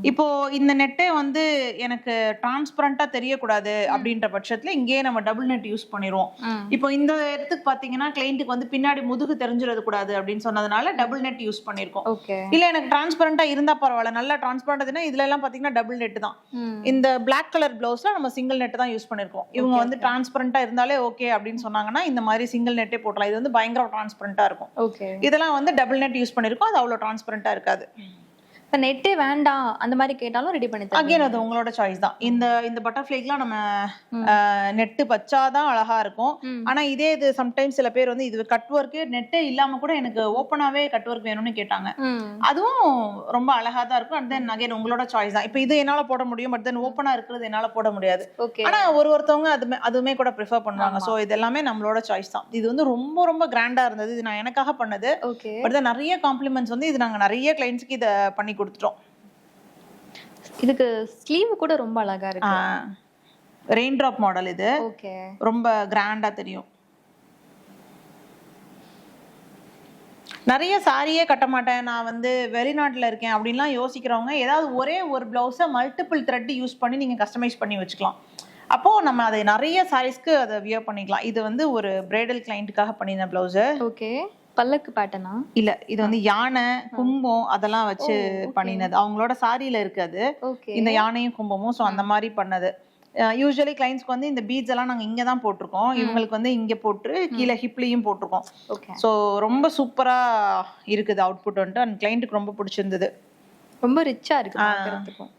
இப்போ இந்த நெட்டே வந்து எனக்கு டிரான்ஸ்பரண்டா தெரியக்கூடாது அப்படின்ற பட்சத்துல இங்கேயே நம்ம டபுள் நெட் யூஸ் பண்ணிடுவோம். இப்போ இந்த இடத்துக்கு பாத்தீங்கன்னா கிளைண்ட்டுக்கு வந்து பின்னாடி முதுகு தெரிஞ்சிடக் கூடாது அப்படின்னு சொன்னதுனால டபுள் நெட் யூஸ் பண்ணிருக்கோம். ஓகே. இல்ல எனக்கு டிரான்ஸ்பரண்டா இருந்தா பரவாயில்ல, நல்லா டிரான்ஸ்பரண்டா இதுல எல்லாம் பாத்தீங்கன்னா டபுள் நெட் தான். இந்த பிளாக் கலர் பிளவுஸ்ல நம்ம சிங்கிள் நெட் தான் யூஸ் பண்ணிருக்கோம். இவங்க வந்து டிரான்ஸ்பரண்டா இருந்தாலே ஓகே அப்படின்னு சொன்னாங்கன்னா இந்த மாதிரி சிங்கிள் நெட்டே போடலாம். இது வந்து பயங்கர டிரான்ஸ்பரண்டா இருக்கும். ஓகே. இதெல்லாம் வந்து டபுள் நெட் யூஸ் பண்ணிருக்கோம். அது அவ்வளவு டிரான்ஸ்பரண்டா இருக்காது. நெட்டே வேண்டாம் அந்த மாதிரி கேட்டாலும் ரெடி பண்ணி தருவீங்க. அகைன் அது உங்களோட சாய்ஸ் தான். இந்த பட்டர்ஃப்ளைக்குலாம் நம்ம நெட்டு வச்சாதான் அழகா இருக்கும். ஆனா இதே இது சம்டைம்ஸ் சில பேர் வந்து இது கட் ஒர்க் நெட்டே இல்லாம கூட எனக்கு ஓப்பனாவே கட் ஒர்க் வேணும்னு கேட்டாங்க. அதுவும் ரொம்ப அழகா தான் இருக்கும். அண்ட் தென் அகைன் உங்களோட சாய்ஸ் தான். இப்போ இது என்னால போட முடியும், பட் தென் ஓப்பனா இருக்கிறது என்னால போட முடியாது. ஆனா ஒருத்தவங்க அதுமே கூட ப்ரிஃபர் பண்ணுவாங்க. ஸோ இது எல்லாமே நம்மளோட சாய்ஸ் தான். இது வந்து ரொம்ப ரொம்ப கிராண்டா இருந்தது. இது நான் எனக்காக பண்ணது. பட் தென் நிறைய காம்ப்ளிமெண்ட்ஸ் வந்து இது நாங்க நிறைய கிளைண்ட்ஸ்க்கு இதை பண்ணி கொடுத்துட்டோம். இதுக்கு ஸ்லீவ் கூட ரொம்ப அழகா இருக்கு. ரெயின் டிராப் மாடல் இது. ஓகே. ரொம்ப கிராண்டா தெரியும். நிறைய சாரியே கட்ட மாட்டேன், நான் வந்து வெளிநாட்டுல இருக்கேன் அப்படின்லாம் யோசிக்கிறவங்க ஏதாவது ஒரே ஒரு பிளவுஸை மல்டிபிள் த்ரெட் யூஸ் பண்ணி நீங்க கஸ்டமைஸ் பண்ணி வச்சுக்கலாம். அப்போ நம்ம அதை நிறைய சாரீஸ்க்கு அதை வியர் பண்ணிக்கலாம். இது வந்து ஒரு பிரைடல் கிளைண்ட்டுக்காக பண்ணின பிளவுஸ். ஓகே. பல்லக்கு பேட்டர்னா? இல்ல, இது வந்து யானை கும்பம் அதெல்லாம் வச்சு பண்ணினது. அவங்களோட சாரியில இருக்காது இந்த யானையும் கும்பமும். ஸோ அந்த மாதிரி பண்ணது. யூஸ்வலி கிளைண்ட்ஸ்க்கு வந்து இந்த பீட்ஸ் எல்லாம் நாங்க இங்க தான் போட்டிருக்கோம். இவங்களுக்கு வந்து இங்க போட்டு கீழே ஹிப்லயும் போட்டிருக்கோம். ஸோ ரொம்ப சூப்பரா இருக்குது அவுட்புட் வந்துட்டு. அண்ட் கிளைண்ட்டுக்கு ரொம்ப பிடிச்சிருந்தது. ரொம்ப ரிச்சா இருக்கு.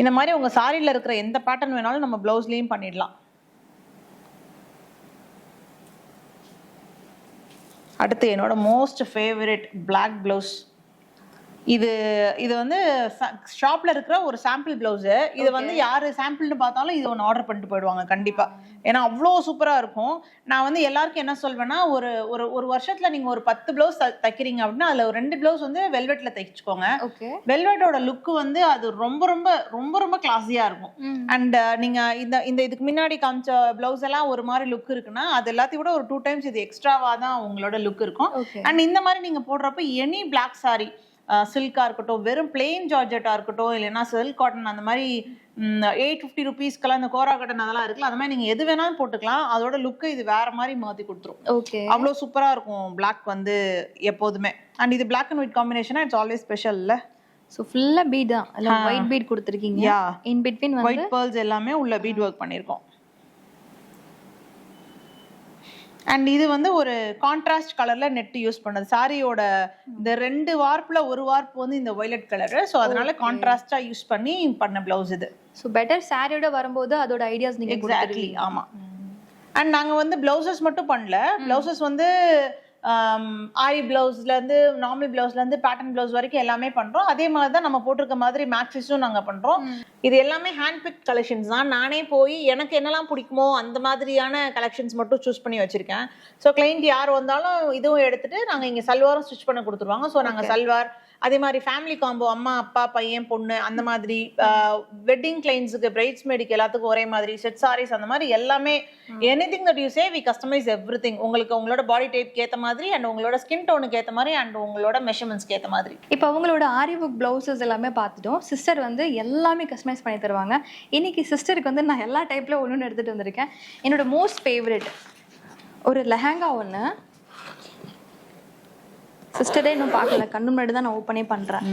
இந்த மாதிரி உங்க சாரியில இருக்கிற எந்த பேட்டர்ன் வேணாலும் நம்ம பிளவுஸ்லயும் பண்ணிடலாம். அடுத்து என்னோட மோஸ்ட் ஃபேவரட் பிளாக் பிளவுஸ். இது வந்து ஷாப்ல இருக்கிற ஒரு சாம்பிள் பிளவுஸ். இது வந்து யாரு சாம்பிள்னு பார்த்தாலும் இது ஒன்று ஆர்டர் பண்ணிட்டு போயிடுவாங்க கண்டிப்பா. ஏன்னா அவ்வளோ சூப்பரா இருக்கும். நான் வந்து எல்லாருக்கும் என்ன சொல்வேன்னா, ஒரு வருஷத்துல நீங்க ஒரு 10 பிளவுஸ் தைக்கிறீங்க அப்படின்னா அதுல ஒரு 2 பிளவுஸ் வந்து வெல்வெட்ல தைச்சுக்கோங்க. வெல்வெட்டோட லுக் வந்து அது ரொம்ப ரொம்ப ரொம்ப ரொம்ப கிளாஸியா இருக்கும். அண்ட் நீங்க இதுக்கு முன்னாடி காமிச்ச பிளவுஸ் எல்லாம் ஒரு மாதிரி லுக் இருக்குன்னா அது எல்லாத்தையும் விட ஒரு 2 டைம்ஸ் இது எக்ஸ்ட்ராவா தான் உங்களோட லுக் இருக்கும். அண்ட் இந்த மாதிரி நீங்க போடுறப்ப எனி பிளாக் சாரி, சில்கா இருக்கட்டும், வெறும் பிளெயின் ஜார்ஜெட்டா இருக்கட்டும், இல்லைன்னா சில்க் காட்டன், அந்த மாதிரி 850 ருபீஸ்க்கெல்லாம் இந்த கோரா காட்டன் அதெல்லாம் இருக்குல்ல, அது மாதிரி நீங்க எது வேணாலும் போட்டுக்கலாம். அதோட லுக்கு இது வேற மாதிரி மாத்தி கொடுத்துரும். அவ்வளோ சூப்பரா இருக்கும் பிளாக் வந்து எப்போதுமே. அண்ட் இது பிளாக் அண்ட் ஒயிட் காம்பினேஷனா இட்ஸ் ஆல்வேஸ் ஸ்பெஷல் இல்ல. சோ ஃபுல்லா பீட் தான். இல்ல ஒயிட் பீட் கொடுத்திருக்கீங்க. இன் பிட்வீன் வந்து ஒயிட் pearls எல்லாமே உள்ள பீட் வர்க் பண்ணிருக்கோம். அண்ட் இது வந்து ஒரு கான்ட்ராஸ்ட் கலர்ல நெட் யூஸ் பண்ணது. சாரியோட இந்த 2 வார்ப்ல ஒரு வார்ப் வந்து இந்த வயலட் கலர். ஸோ அதனால கான்ட்ராஸ்டா யூஸ் பண்ணி பண்ண பிளவுஸ் இது. ஸோ பெட்டர் சாரியோட வரும்போது அதோட ஐடியாஸ் நீங்க எக்ஸாக்ட்லி. ஆமா. அண்ட் நாங்க வந்து பிளவுசஸ் மட்டும் பண்ணல. பிளவுசஸ் வந்து ஆரி பிளவுஸ்ல இருந்து நார்மல் பிளவுஸ்ல இருந்து பேட்டர்ன் பிளவுஸ் வரைக்கும் எல்லாமே பண்றோம். அதே மாதிரி தான் நம்ம போட்டிருக்க மாதிரி மேக்ஸிஸும் நாங்க பண்றோம். இது எல்லாமே ஹேண்ட் பிக் கலெக்ஷன்ஸ் தான். நானே போய் எனக்கு என்னெல்லாம் பிடிக்குமோ அந்த மாதிரியான கலெக்ஷன்ஸ் மட்டும் சூஸ் பண்ணி வச்சிருக்கேன். ஸோ கிளைண்ட் யார் வந்தாலும் இதுவும் எடுத்துட்டு நாங்க இங்க சல்வாரும் ஸ்டிச் பண்ண கொடுத்துருவாங்க. ஸோ நாங்க சல்வார், அதே மாதிரி ஃபேமிலி காம்போ, அம்மா அப்பா பையன் பொண்ணு அந்த மாதிரி, வெட்டிங் கிளைண்ட்ஸுக்கு பிரைட்ஸ்மேடுக்கு எல்லாத்துக்கும் ஒரே மாதிரி செட் சாரீஸ், அந்த மாதிரி எல்லாமே anything that you say we customise everything. உங்களுக்கு உங்களோட பாடி டைப்க்கு ஏற்ற மாதிரி அண்ட் உங்களோட ஸ்கின் டோனுக்கு ஏற்ற மாதிரி அண்ட் உங்களோட மெஷர்மெண்ட்ஸ்க்கு ஏற்ற மாதிரி. இப்போ அவங்களோட ஆரி ஒர்க் பிளவுசஸ் எல்லாமே பார்த்துட்டோம். சிஸ்டர் வந்து எல்லாமே கஸ்டமைஸ் பண்ணி தருவாங்க. இன்னைக்கு சிஸ்டருக்கு வந்து நான் எல்லா டைப்ல ஒன்று எடுத்துட்டு வந்திருக்கேன். என்னோட மோஸ்ட் ஃபேவரட் ஒரு லெஹங்கா ஒன்று. சிஸ்டரே இன்னும் பார்க்கல, கண்ணு முன்னாடி தான் நான் ஓப்பனே பண்றேன்.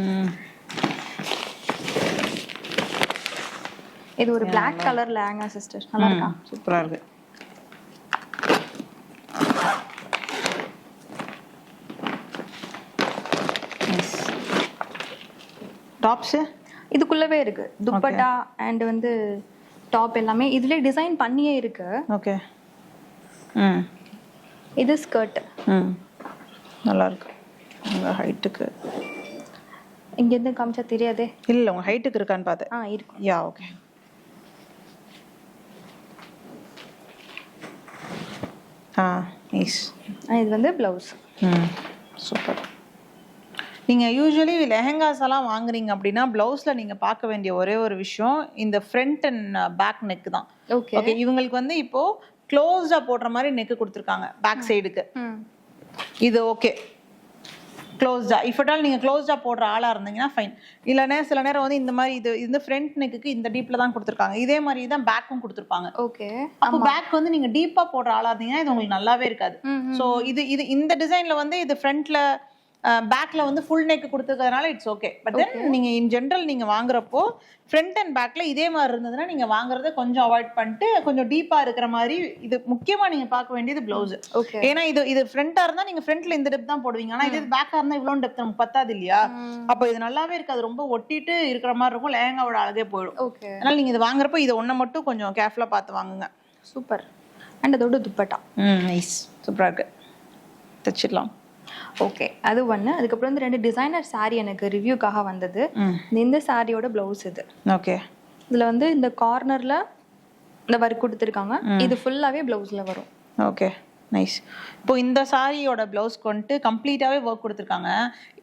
இது ஒரு பிளாக் கலர் லெஹங்கா சிஸ்டர். நல்லா இருக்கா? சூப்பரா இருக்கு. டாப்ஸ் இதுக்குள்ளவே இருக்கு. துப்பட்டா அண்ட் வந்து டாப் எல்லாமே இதுலயே டிசைன் பண்ணியே இருக்கு. ஓகே. இது ஸ்கர்ட். நல்லா இருக்கு. உங்க ஹைட்டுக்கு இங்க இருந்து காமிச்சா தெரியாதே. இல்ல உங்க ஹைட்டுக்கு இருக்கான்னு பார்த்தேன். இருக்கு. Yeah okay. நைஸ். இது வந்து ப்ளவுஸ். சூப்பர். நீங்கள் யூஸ்வலி லெஹெங்காஸ் எல்லாம் வாங்குறீங்க அப்படின்னா ப்ளவுஸில் நீங்கள் பார்க்க வேண்டிய ஒரே ஒரு விஷயம் இந்த ஃப்ரண்ட் அண்ட் பேக் நெக் தான். ஓகே ஓகே, இவங்களுக்கு வந்து இப்போ க்ளோஸ்டாக போடுற மாதிரி நெக்கு கொடுத்துருக்காங்க பேக் சைடுக்கு. இது ஓகே க்ளோஸ்டா. இஃப் அட் ஆல் நீங்கள் க்ளோஸ்டாக போடுற ஆளாக இருந்தீங்கன்னா ஃபைன். இல்லைன்னா சில நேரம் வந்து இந்த மாதிரி இது ஃப்ரண்ட் நெக்குக்கு இந்த டீப்பில் தான் கொடுத்துருக்காங்க. இதே மாதிரி தான் பேக்கும் கொடுத்துருப்பாங்க. ஓகே, அப்போ பேக் வந்து நீங்கள் டீப்பாக போடுற ஆளாக இருந்தீங்கன்னா இது உங்களுக்கு நல்லாவே இருக்காது. ஸோ இது இந்த டிசைனில் வந்து இது ஃப்ரண்ட்டில் பேக்கில் வந்து ஃபுல் நெக் கொடுத்துருக்கிறதுனால இட்ஸ் ஓகே. பட் தென் நீங்கள் இன் ஜென்ரல் நீங்கள் வாங்குறப்போ ஃப்ரண்ட் அண்ட் பேக்கில் இதே மாதிரி இருந்ததுன்னா நீங்கள் வாங்குறத கொஞ்சம் அவாய்ட் பண்ணிட்டு கொஞ்சம் டீப்பாக இருக்கிற மாதிரி. இது முக்கியமாக நீங்கள் பார்க்க வேண்டியது ப்ளவுஸு. ஏன்னா இது ஃப்ரண்ட்டாக இருந்தால் நீங்கள் ஃப்ரண்ட்டில் இந்த டெப்த் தான் போடுவீங்க. ஆனால் இது பேக்காக இருந்தால் இவ்வளோ டெப்த் நமக்கு பத்தாது இல்லையா? அப்போ இது நல்லாவே இருக்காது, ரொம்ப ஒட்டிட்டு இருக்கிற மாதிரி இருக்கும், லெஹங்காவோட அழகே போயிடும். ஓகே, அதனால் நீங்கள் இது வாங்குறப்போ இதை ஒன்றை மட்டும் கொஞ்சம் கேர்ஃபுல்லாக பார்த்து வாங்குங்க. சூப்பர். அண்ட் அதோட துப்பட்டா நைஸ், சூப்பராக இருக்குது, தைச்சிடலாம். ஓகே, அது ஒன்று. அதுக்கப்புறம் வந்து 2 டிசைனர் சாரீ எனக்கு ரிவ்யூக்காக வந்தது. இந்த சாரியோட ப்ளவுஸ் இது. ஓகே, இதில் வந்து இந்த கார்னரில் இந்த ஒர்க் கொடுத்துருக்காங்க. இது ஃபுல்லாகவே ப்ளவுஸில் வரும். Okay, nice. இப்போ இந்த சாரியோட ப்ளவுஸ்க்கு வந்துட்டு கம்ப்ளீட்டாகவே ஒர்க் கொடுத்துருக்காங்க.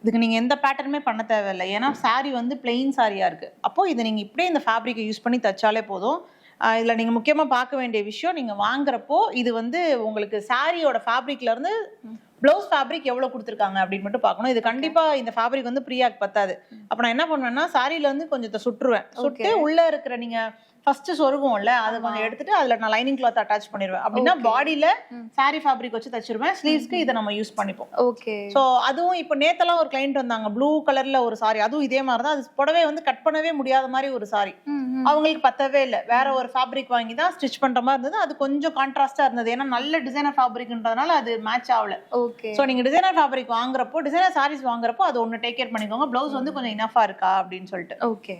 இதுக்கு நீங்கள் எந்த பேட்டர்னுமே பண்ண தேவையில்லை. ஏன்னா சாரி வந்து பிளெயின் சாரியாக இருக்குது. அப்போது இதை நீங்கள் இப்படியே இந்த ஃபேப்ரிக்கை யூஸ் பண்ணி தைச்சாலே போதும். இதில் நீங்கள் முக்கியமாக பார்க்க வேண்டிய விஷயம், நீங்கள் வாங்குறப்போ இது வந்து உங்களுக்கு சாரியோட ஃபேப்ரிக்லேருந்து ப்ளவுஸ் ஃபேப்ரிக் எவ்வளோ கொடுத்துருக்காங்க அப்படின்னு மட்டும் பார்க்கணும். இது கண்டிப்பாக இந்த ஃபேப்ரிக் வந்து ப்ரீயாக்கு பத்தாது. அப்போ நான் என்ன பண்ணுவேன்னா சாரியில வந்து கொஞ்சத்தை சுட்டுருவேன். சுட்டு உள்ளே இருக்கிற நீங்கள் ஃபர்ஸ்ட் சொருகும்ல அதை கொஞ்சம் எடுத்துட்டு அதில் நான் லைனிங் கிளாத் அட்டாச் பண்ணிடுவேன். அப்படின்னா பாடியில் சாரி ஃபேப்ரிக் வச்சு தச்சிருவேன். ஸ்லீவ்ஸ்க்கு இதை நம்ம யூஸ் பண்ணிப்போம். ஓகே. ஸோ அதுவும் இப்போ நேத்தெல்லாம் ஒரு கிளைண்ட் வந்தாங்க, ப்ளூ கலரில் ஒரு சாரி, அதுவும் இதே மாதிரி தான். அது புடவை வந்து கட் பண்ணவே முடியாத மாதிரி ஒரு சாரி, அவங்களுக்கு பத்தவே இல்லை. வேற ஒரு ஃபேப்ரிக் வாங்கி தான் ஸ்டிச் பண்ற மாதிரி இருந்தது. அது கொஞ்சம் கான்ட்ராஸ்டா இருந்தது, ஏன்னா நல்ல டிசைனர் ஃபேப்ரிக்ன்றதுனால அது மேட்ச் ஆகல. ஓகே. ஸோ நீங்க டிசைனர் ஃபேப்ரிக் வாங்குறப்போ, டிசைனர் சாரீஸ் வாங்குறப்போ அது ஒன்று டேக் கேர் பண்ணிக்கோங்க, ப்ளவுஸ் வந்து கொஞ்சம் இனஃபா இருக்கா அப்படின்னு சொல்லிட்டு. ஓகே.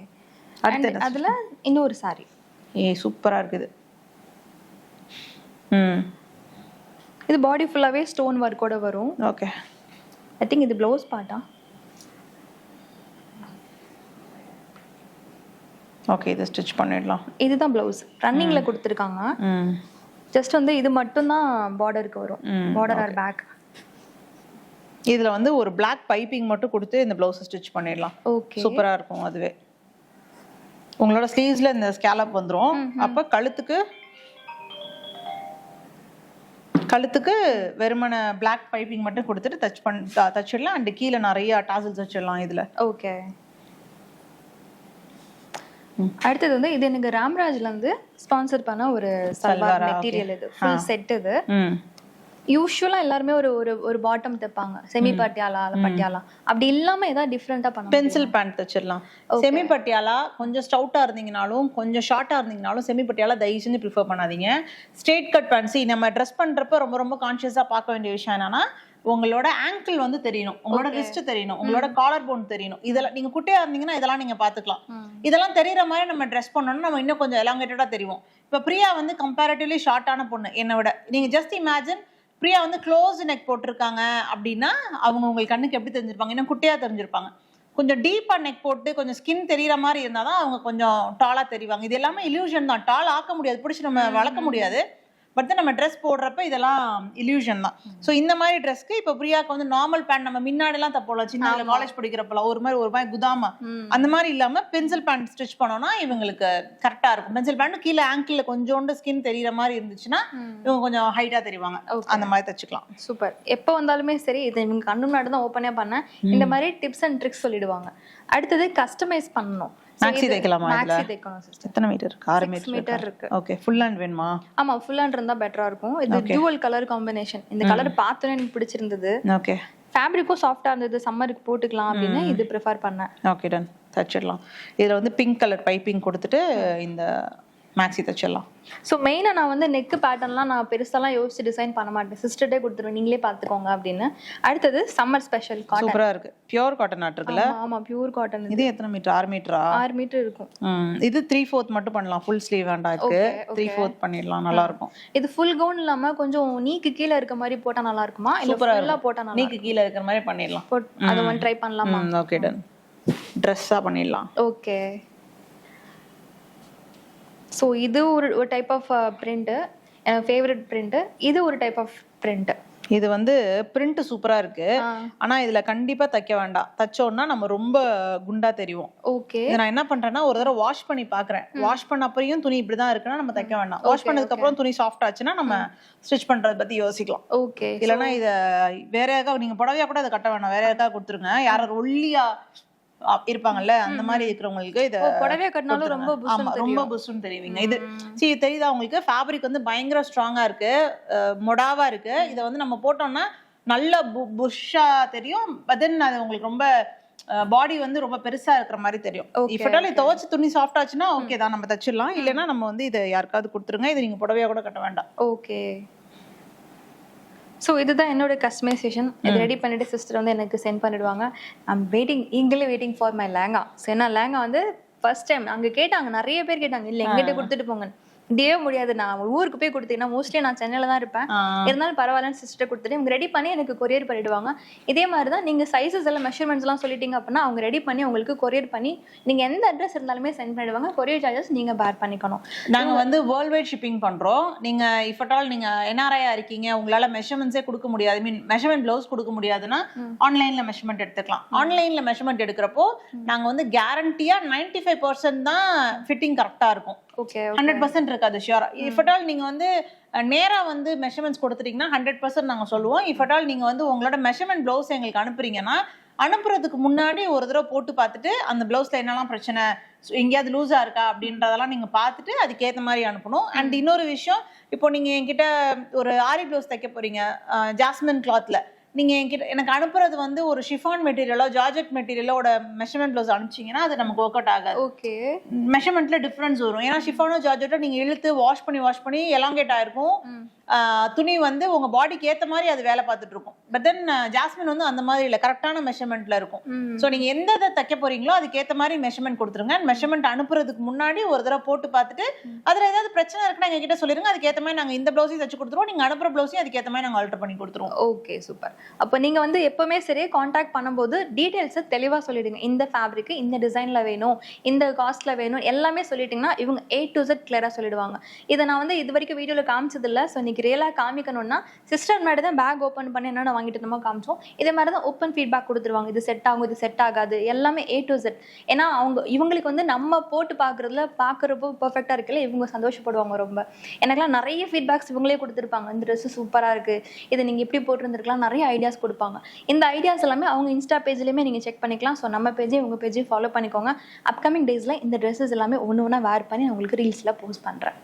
அதுல இன்னொரு சாரி சூப்பரா இருக்குது. இது பாடி ஃபுல்லாவே ஸ்டோன் ஒர்க்கோட வரும். ஓகே, ஐ திங்க் இது ப்ளவுஸ் பார்ட்டா. ஓகே, இதை ஸ்டிச் பண்ணிடலாம். இதுதான் ப்ளவுஸ் ரன்னிங்ல கொடுத்துருக்காங்க. ஜஸ்ட் வந்து இது மட்டும் தான் பார்டருக்கு வரும், பார்டர் ஆர் பேக். இதுல வந்து ஒரு பிளாக் பைப்பிங் மட்டும் கொடுத்து இந்த ப்ளவுஸ் ஸ்டிச் பண்ணிடலாம். ஓகே, சூப்பரா இருக்கும். அதுவே உங்களோட ஸ்லீவ்ஸ்ல இந்த ஸ்கேலப் வந்துரும். அப்ப கழுத்துக்கு வெறுமன பிளாக் பைப்பிங் மட்டும் கொடுத்துட்டு தச்சிடலாம். அண்ட் கீழே நிறைய டாசல்ஸ் வச்சிடலாம் இதுல. ஓகே. அடுத்தது வந்து இது எனக்கு ராம்ராஜ்ல இருந்து ஸ்பான்சர் பண்ண ஒரு சல்வார் மெட்டீரியல். இது ஃபுல் செட். இது யூஷுவலா எல்லாருமே ஒரு ஒரு பாட்டம் தைப்பாங்க, செமி பட்டியாலா பட்டியாலா. அப்படி இல்லாம ஏதாவது டிஃப்ரெண்டா பண்ணலாம். பென்சில் பேண்ட் தச்சிடலாம். செமி பட்டியாலா கொஞ்சம் ஸ்டவுட்டா இருந்தீங்கனாலும் கொஞ்சம் ஷார்ட்டா இருந்தீங்கனாலும் செமி பட்டியாலா தயவு செஞ்சு ப்ரிஃபர் பண்ணாதீங்க. ஸ்ட்ரெயிட் கட் பேண்ட்ஸ் நம்ம ட்ரெஸ் பண்றப்ப ரொம்ப ரொம்ப கான்ஷியஸா பார்க்க வேண்டிய விஷயம் என்னன்னா, உங்களோட ஆங்கிள் வந்து தெரியணும், உங்களோட ரிஸ்ட் தெரியணும், உங்களோட காலர் போன் தெரியணும். இதெல்லாம் நீங்க குட்டியா இருந்தீங்கன்னா இதெல்லாம் நீங்க பாத்துக்கலாம். இதெல்லாம் தெரியற மாதிரி நம்ம ட்ரெஸ் பண்ணோம்னா நம்ம இன்னும் கொஞ்சம் எலாங்கேட்டடா தெரியும். இப்ப பிரியா வந்து கம்பேரிட்டிவ்லி ஷார்ட்டான பொண்ணு என்னை விட. நீங்க ஜஸ்ட் இமேஜின் பிரியா வந்து க்ளோஸ் நெக் போட்டிருக்காங்க அப்படின்னா அவங்க உங்களுக்கு கண்ணுக்கு எப்படி தெரிஞ்சிருப்பாங்க? இன்னும் குட்டியா தெரிஞ்சிருப்பாங்க. கொஞ்சம் டீப்பா நெக் போட்டு கொஞ்சம் ஸ்கின் தெரியற மாதிரி இருந்தாதான் அவங்க கொஞ்சம் டாலா தெரிவாங்க. இது எல்லாமே இல்யூஷன் தான், டால் ஆக்க முடியாது, பிடிச்சி நம்ம வளர்க்க முடியாது. பட் நம்ம ட்ரெஸ் போடுறப்ப இதெல்லாம் இல்யூஷன் தான். ஸோ இந்த மாதிரி ட்ரெஸ்க்கு இப்போ பிரியாக்கு வந்து நார்மல் பேண்ட் நம்ம முன்னாடிலாம் தப்போம்ல, சின்ன காலேஜ் படிக்கிறப்பலாம் ஒரு மாதிரி குதாமா அந்த மாதிரி இல்லாம பென்சில் பேண்ட் ஸ்டிச் பண்ணோம்னா இவங்களுக்கு கரெக்டா இருக்கும். பென்சில் பேண்ட் கீழே ஆங்கிள் கொஞ்சோண்டு ஸ்கின் தெரியற மாதிரி இருந்துச்சுன்னா இவங்க கொஞ்சம் ஹைட்டா தெரிவாங்க. அந்த மாதிரி தச்சுக்கலாம். சூப்பர். எப்போ வந்தாலுமே சரி, இது இவங்க கண்ணு முன்னாடி தான் ஓப்பனே பண்ணேன். இந்த மாதிரி டிப்ஸ் அண்ட் ட்ரிக்ஸ் சொல்லிடுவாங்க. அடுத்தது கஸ்டமைஸ் பண்ணணும். மேக்ஸி தைக்கலாமா? மேக்ஸி தைக்கணும் சிஸ்டர். எத்தனை மீட்டர் இருக்கு? 6 மீட்டர் இருக்கு. ஓகே, ஃபுல் ஹேண்ட் வேணுமா? ஆமா, ஃபுல் ஹேண்ட் இருந்தா பெட்டரா இருக்கும். இது டுவல் கலர் காம்பினேஷன். இந்த கலர் பார்த்தோன்னே எனக்கு பிடிச்சிருந்தது. ஓகே, ஃபேப்ரிக்கும் சாஃப்டா இருந்தது, சம்மருக்கு போட்டுக்கலாம் அப்படின்னு இது ப்ரிஃபர் பண்ணேன். Okay, done. தச்சிடலாம். இதுல வந்து பிங்க் கலர் பைப்பிங் கொடுத்துட்டு இந்த மேக்ஸி தச்சிடலாம். ஸோ மெயினாக நான் வந்து நெக்கு பேட்டர்ன்லாம் நான் பெருசாலாம் யோசிச்சு டிசைன் பண்ண மாட்டேன், சிஸ்டர்டே கொடுத்துருவேன், நீங்களே பார்த்துக்கோங்க அப்படின்னு. அடுத்தது சம்மர் ஸ்பெஷல் காட்டன். சூப்பரா இருக்கு. பியூர் காட்டன் இருக்குல்ல? ஆமா, பியூர் காட்டன். இது எத்தனை மீட்டர்? 6 மீட்டரா? 6 மீட்டர் இருக்கும். இது 3/4 மட்டும் பண்ணலாம், ஃபுல் ஸ்லீவ் வேண்டாம். இதுக்கு 3/4 பண்ணிடலாம், நல்லா இருக்கும். இது ஃபுல் கவுன் இல்லாம கொஞ்சம் நீக்கு கீழே இருக்க மாதிரி போட்டா நல்லா இருக்குமா? இல்ல ஃபுல்லா போட்டா நல்லா? நீக்கு கீழே இருக்கிற மாதிரி பண்ணிடலாம். அது ஒன் ட்ரை பண்ணலாமா? Okay, done. ட்ரெஸ்ஸா பண்ணிடலாம். ஓகே. ஸோ இது ஒரு டைப் ஆஃப் பிரிண்ட்டு, எனக்கு ஃபேவரட் பிரிண்ட்டு. இது ஒரு டைப் ஆஃப் பிரிண்ட்டு. இது வந்து பிரிண்ட் சூப்பரா இருக்கு. ஆனா இதுல கண்டிப்பா தைக்க வேண்டாம். தச்சோம்னா நம்ம ரொம்ப குண்டா தெரியும். ஓகே. இதை நான் என்ன பண்றேன்னா ஒரு தடவை வாஷ் பண்ணி பாக்குறேன். வாஷ் பண்ண அப்புறம் துணி இப்படிதான் இருக்குன்னா நம்ம தைக்க வேண்டாம். வாஷ் பண்ணதுக்கு அப்புறம் துணி சாஃப்ட் ஆச்சுன்னா நம்ம ஸ்டிச் பண்றத பத்தி யோசிக்கலாம். ஓகே. இல்லைன்னா இத வேற யாருக்கா நீங்க புடவையா கூட அதை கட்ட வேண்டாம், வேற யாருக்கா கொடுத்துருங்க. யாராவது ஒல்லியா இருப்பாங்கல்ல அந்த மாதிரி இருக்கிறவங்களுக்கு இத புடவையா கட்டினாலும் ரொம்ப ரொம்ப புஷ்னு தெரியுவீங்க. இது தெரியுதா உங்களுக்கு? ஃபேப்ரிக் வந்து பயங்கர ஸ்ட்ராங்கா இருக்கு, மொடாவா இருக்கு. இதை வந்து நம்ம போட்டோம்னா நல்ல புஷ்ஷா தெரியும். பட் தென் அது உங்களுக்கு ரொம்ப பாடி வந்து ரொம்ப பெருசா இருக்கிற மாதிரி தெரியும். இஃபட்டால துவைச்சு துணி சாஃப்ட் ஆச்சுன்னா ஓகே தான், நம்ம தச்சிடலாம். இல்லைன்னா நம்ம வந்து இதை யாருக்காவது கொடுத்துருங்க. இது நீங்க புடவையா கூட கட்ட வேண்டாம். ஓகே. ஸோ இதுதான் என்னோட கஸ்டமைசேஷன். இது ரெடி பண்ணிட்டு சிஸ்டர் வந்து எனக்கு சென்ட் பண்ணிடுவாங்க. I'm waiting for my lehenga. So என்ன லேங்கா வந்து ஃபர்ஸ்ட் டைம் அங்கே கேட்டாங்க, நிறைய பேர் கேட்டாங்க, இல்லை எங்கிட்ட கொடுத்துட்டு போங்க. இதே முடியாது, நான் ஊருக்கு போய் கொடுத்தீங்கன்னா மோஸ்ட்லி நான் சென்னையில தான் இருப்பேன், இருந்தாலும் பரவாயில்லன்னு சிஸ்டர் கொடுத்துட்டு இவங்க ரெடி பண்ணி எனக்கு கொரியர் பண்ணிடுவாங்க. இதே மாதிரி தான் நீங்கள் சைஸஸ் எல்லாம் மெஷர்மெண்ட்ஸ் எல்லாம் சொல்லிட்டீங்க அப்படின்னா அவங்க ரெடி பண்ணி உங்களுக்கு கொரியர் பண்ணி நீங்கள் எந்த அட்ரஸ் இருந்தாலுமே சென்ட் பண்ணிடுவாங்க. கொரியர் சார்ஜஸ் நீங்கள் பேர் பண்ணிக்கணும். நாங்கள் வந்து வேர்ல்ட் வைட் ஷிப்பிங் பண்ணுறோம். நீங்கள் இஃபட்டால் நீங்கள் என்ஆர்ஐயா இருக்கீங்க, உங்களால் மெஷர்மெண்ட்ஸே கொடுக்க முடியாது, மெஷர்மெண்ட் ப்ளவுஸ் கொடுக்க முடியாதுன்னா ஆன்லைனில் மெஷர்மெண்ட் எடுத்துக்கலாம். ஆன்லைனில் மெஷர்மெண்ட் எடுக்கிறப்போ நாங்கள் வந்து கேரண்டியாக 95% தான் ஃபிட்டிங் கரெக்டாக இருக்கும். 100% இருக்காது ஷியோரா. இஃபட்டால் நீங்க வந்து நேரா வந்து மெஷர்மெண்ட்ஸ் கொடுத்துட்டீங்கன்னா 100% நாங்க சொல்லுவோம். இஃபட்டால் நீங்க வந்து உங்களோட மெஷர்மெண்ட் ப்ளவுஸ் எங்களுக்கு அனுப்புறீங்கன்னா அனுப்புறதுக்கு முன்னாடி ஒரு தடவை போட்டு பார்த்துட்டு அந்த ப்ளவுஸ்ல என்னெல்லாம் பிரச்சனை, எங்கேயாவது லூஸா இருக்கா அப்படின்றதெல்லாம் நீங்க பார்த்துட்டு அதுக்கேற்ற மாதிரி அனுப்பணும். அண்ட் இன்னொரு விஷயம், இப்போ நீங்க என்கிட்ட ஒரு ஆரி ப்ளவுஸ் தைக்க போறீங்க ஜாஸ்மின் கிளாத்ல, நீங்க என்கிட்ட எனக்கு அனுப்புறது வந்து ஒரு ஷிஃபான் மெட்டீரியலோ ஜார்ஜெட் மெட்டீரியலோட மெஷர்மெண்ட் ப்ளவுஸ் அனுப்பிச்சிங்கன்னா அது நமக்கு ஒர்க் அவுட் ஆகாது. ஓகே. மெஷர்மெண்ட்ல டிஃபரன்ஸ் வரும். ஏன்னா ஷிஃபானோ ஜார்ஜெட்டோ நீங்க இழுத்து வாஷ் பண்ணி எலாங்கேட் ஆயிருக்கும். துணி வந்து உங்க பாடிக்கு ஏத்த மாதிரி அது வேலை பார்த்துட்டு இருக்கும். பட் தென் ஜாஸ்மின் வந்து அந்த மாதிரி இல்லை, கரெக்டான மெஷர்மெண்ட்ல இருக்கும். ஸோ நீங்க எந்த இதை தைக்க போறீங்களோ அதுக்கு ஏத்த மாதிரி மெஷர்மெண்ட் கொடுத்துருங்க. மெஷர்மெண்ட் அனுப்புறதுக்கு முன்னாடி ஒரு தடவை போட்டு பார்த்துட்டு அதுல ஏதாவது பிரச்சனை இருக்குன்னா எங்க கிட்ட சொல்லிருங்க. அதுக்கு ஏத்த மாதிரி நாங்க இந்த ப்ளவுஸையும் தச்சு கொடுத்துருவோம், நீங்க அனுப்புற ப்ளவுஸையும் அதுக்கு ஏத்த மாதிரி நாங்க ஆல்டர் பண்ணி கொடுத்துருவோம். Okay, super. அப்போ நீங்க வந்து எப்பவுமே சரி கான்டாக்ட் பண்ணும்போது டீடைல்ஸ் தெளிவா சொல்லிடுங்க. இந்த ஃபேப்ரிக் இந்த டிசைன்ல வேணும், இந்த காஸ்ட்ல வேணும், எல்லாமே சொல்லிட்டீங்கன்னா இவங்க A to Z கிளியரா சொல்லிடுவாங்க. இதை நான் வந்து இது வரைக்கும் வீடியோல காமிச்சது இல்லை. ஸோ ரியலா காமிக்கணும்னா சிஸ்டர் முன்னாடி தான் பேக் ஓப்பன் பண்ணி என்னென்ன வாங்கிட்டு நம்ம காமிச்சோம். இதே மாதிரி தான் ஓப்பன் ஃபீட்பேக் கொடுத்துருவாங்க. இது செட் ஆகும், இது செட் ஆகாது, எல்லாமே A to Z. ஏன்னா இவங்களுக்கு வந்து நம்ம போட்டு பார்க்குறப்போ பர்ஃபெக்டாக இருக்குல்ல, இவங்க சந்தோஷப்படுவாங்க ரொம்ப. எனக்குலாம் நிறைய ஃபீட்பேக்ஸ் இவங்களே கொடுத்துருப்பாங்க. இந்த ட்ரெஸ் சூப்பராக இருக்குது, இதை நீங்கள் எப்படி போட்டுருந்துருக்கலாம், நிறைய ஐடியாஸ் கொடுப்பாங்க. இந்த ஐடியாஸ் எல்லாமே அவங்க இன்ஸ்டா பேஜ்லேயுமே நீங்கள் செக் பண்ணிக்கலாம். ஸோ நம்ம பேஜே உங்கள் பேஜையும் ஃபாலோ பண்ணிக்கோங்க. அப்கமிங் டேஸில் இந்த ட்ரெஸ்ஸஸ் எல்லாமே ஒன்று ஒன்றா வேர் பண்ணி நான் உங்களுக்கு ரீல்ஸில் போஸ்ட் பண்ணுறேன்.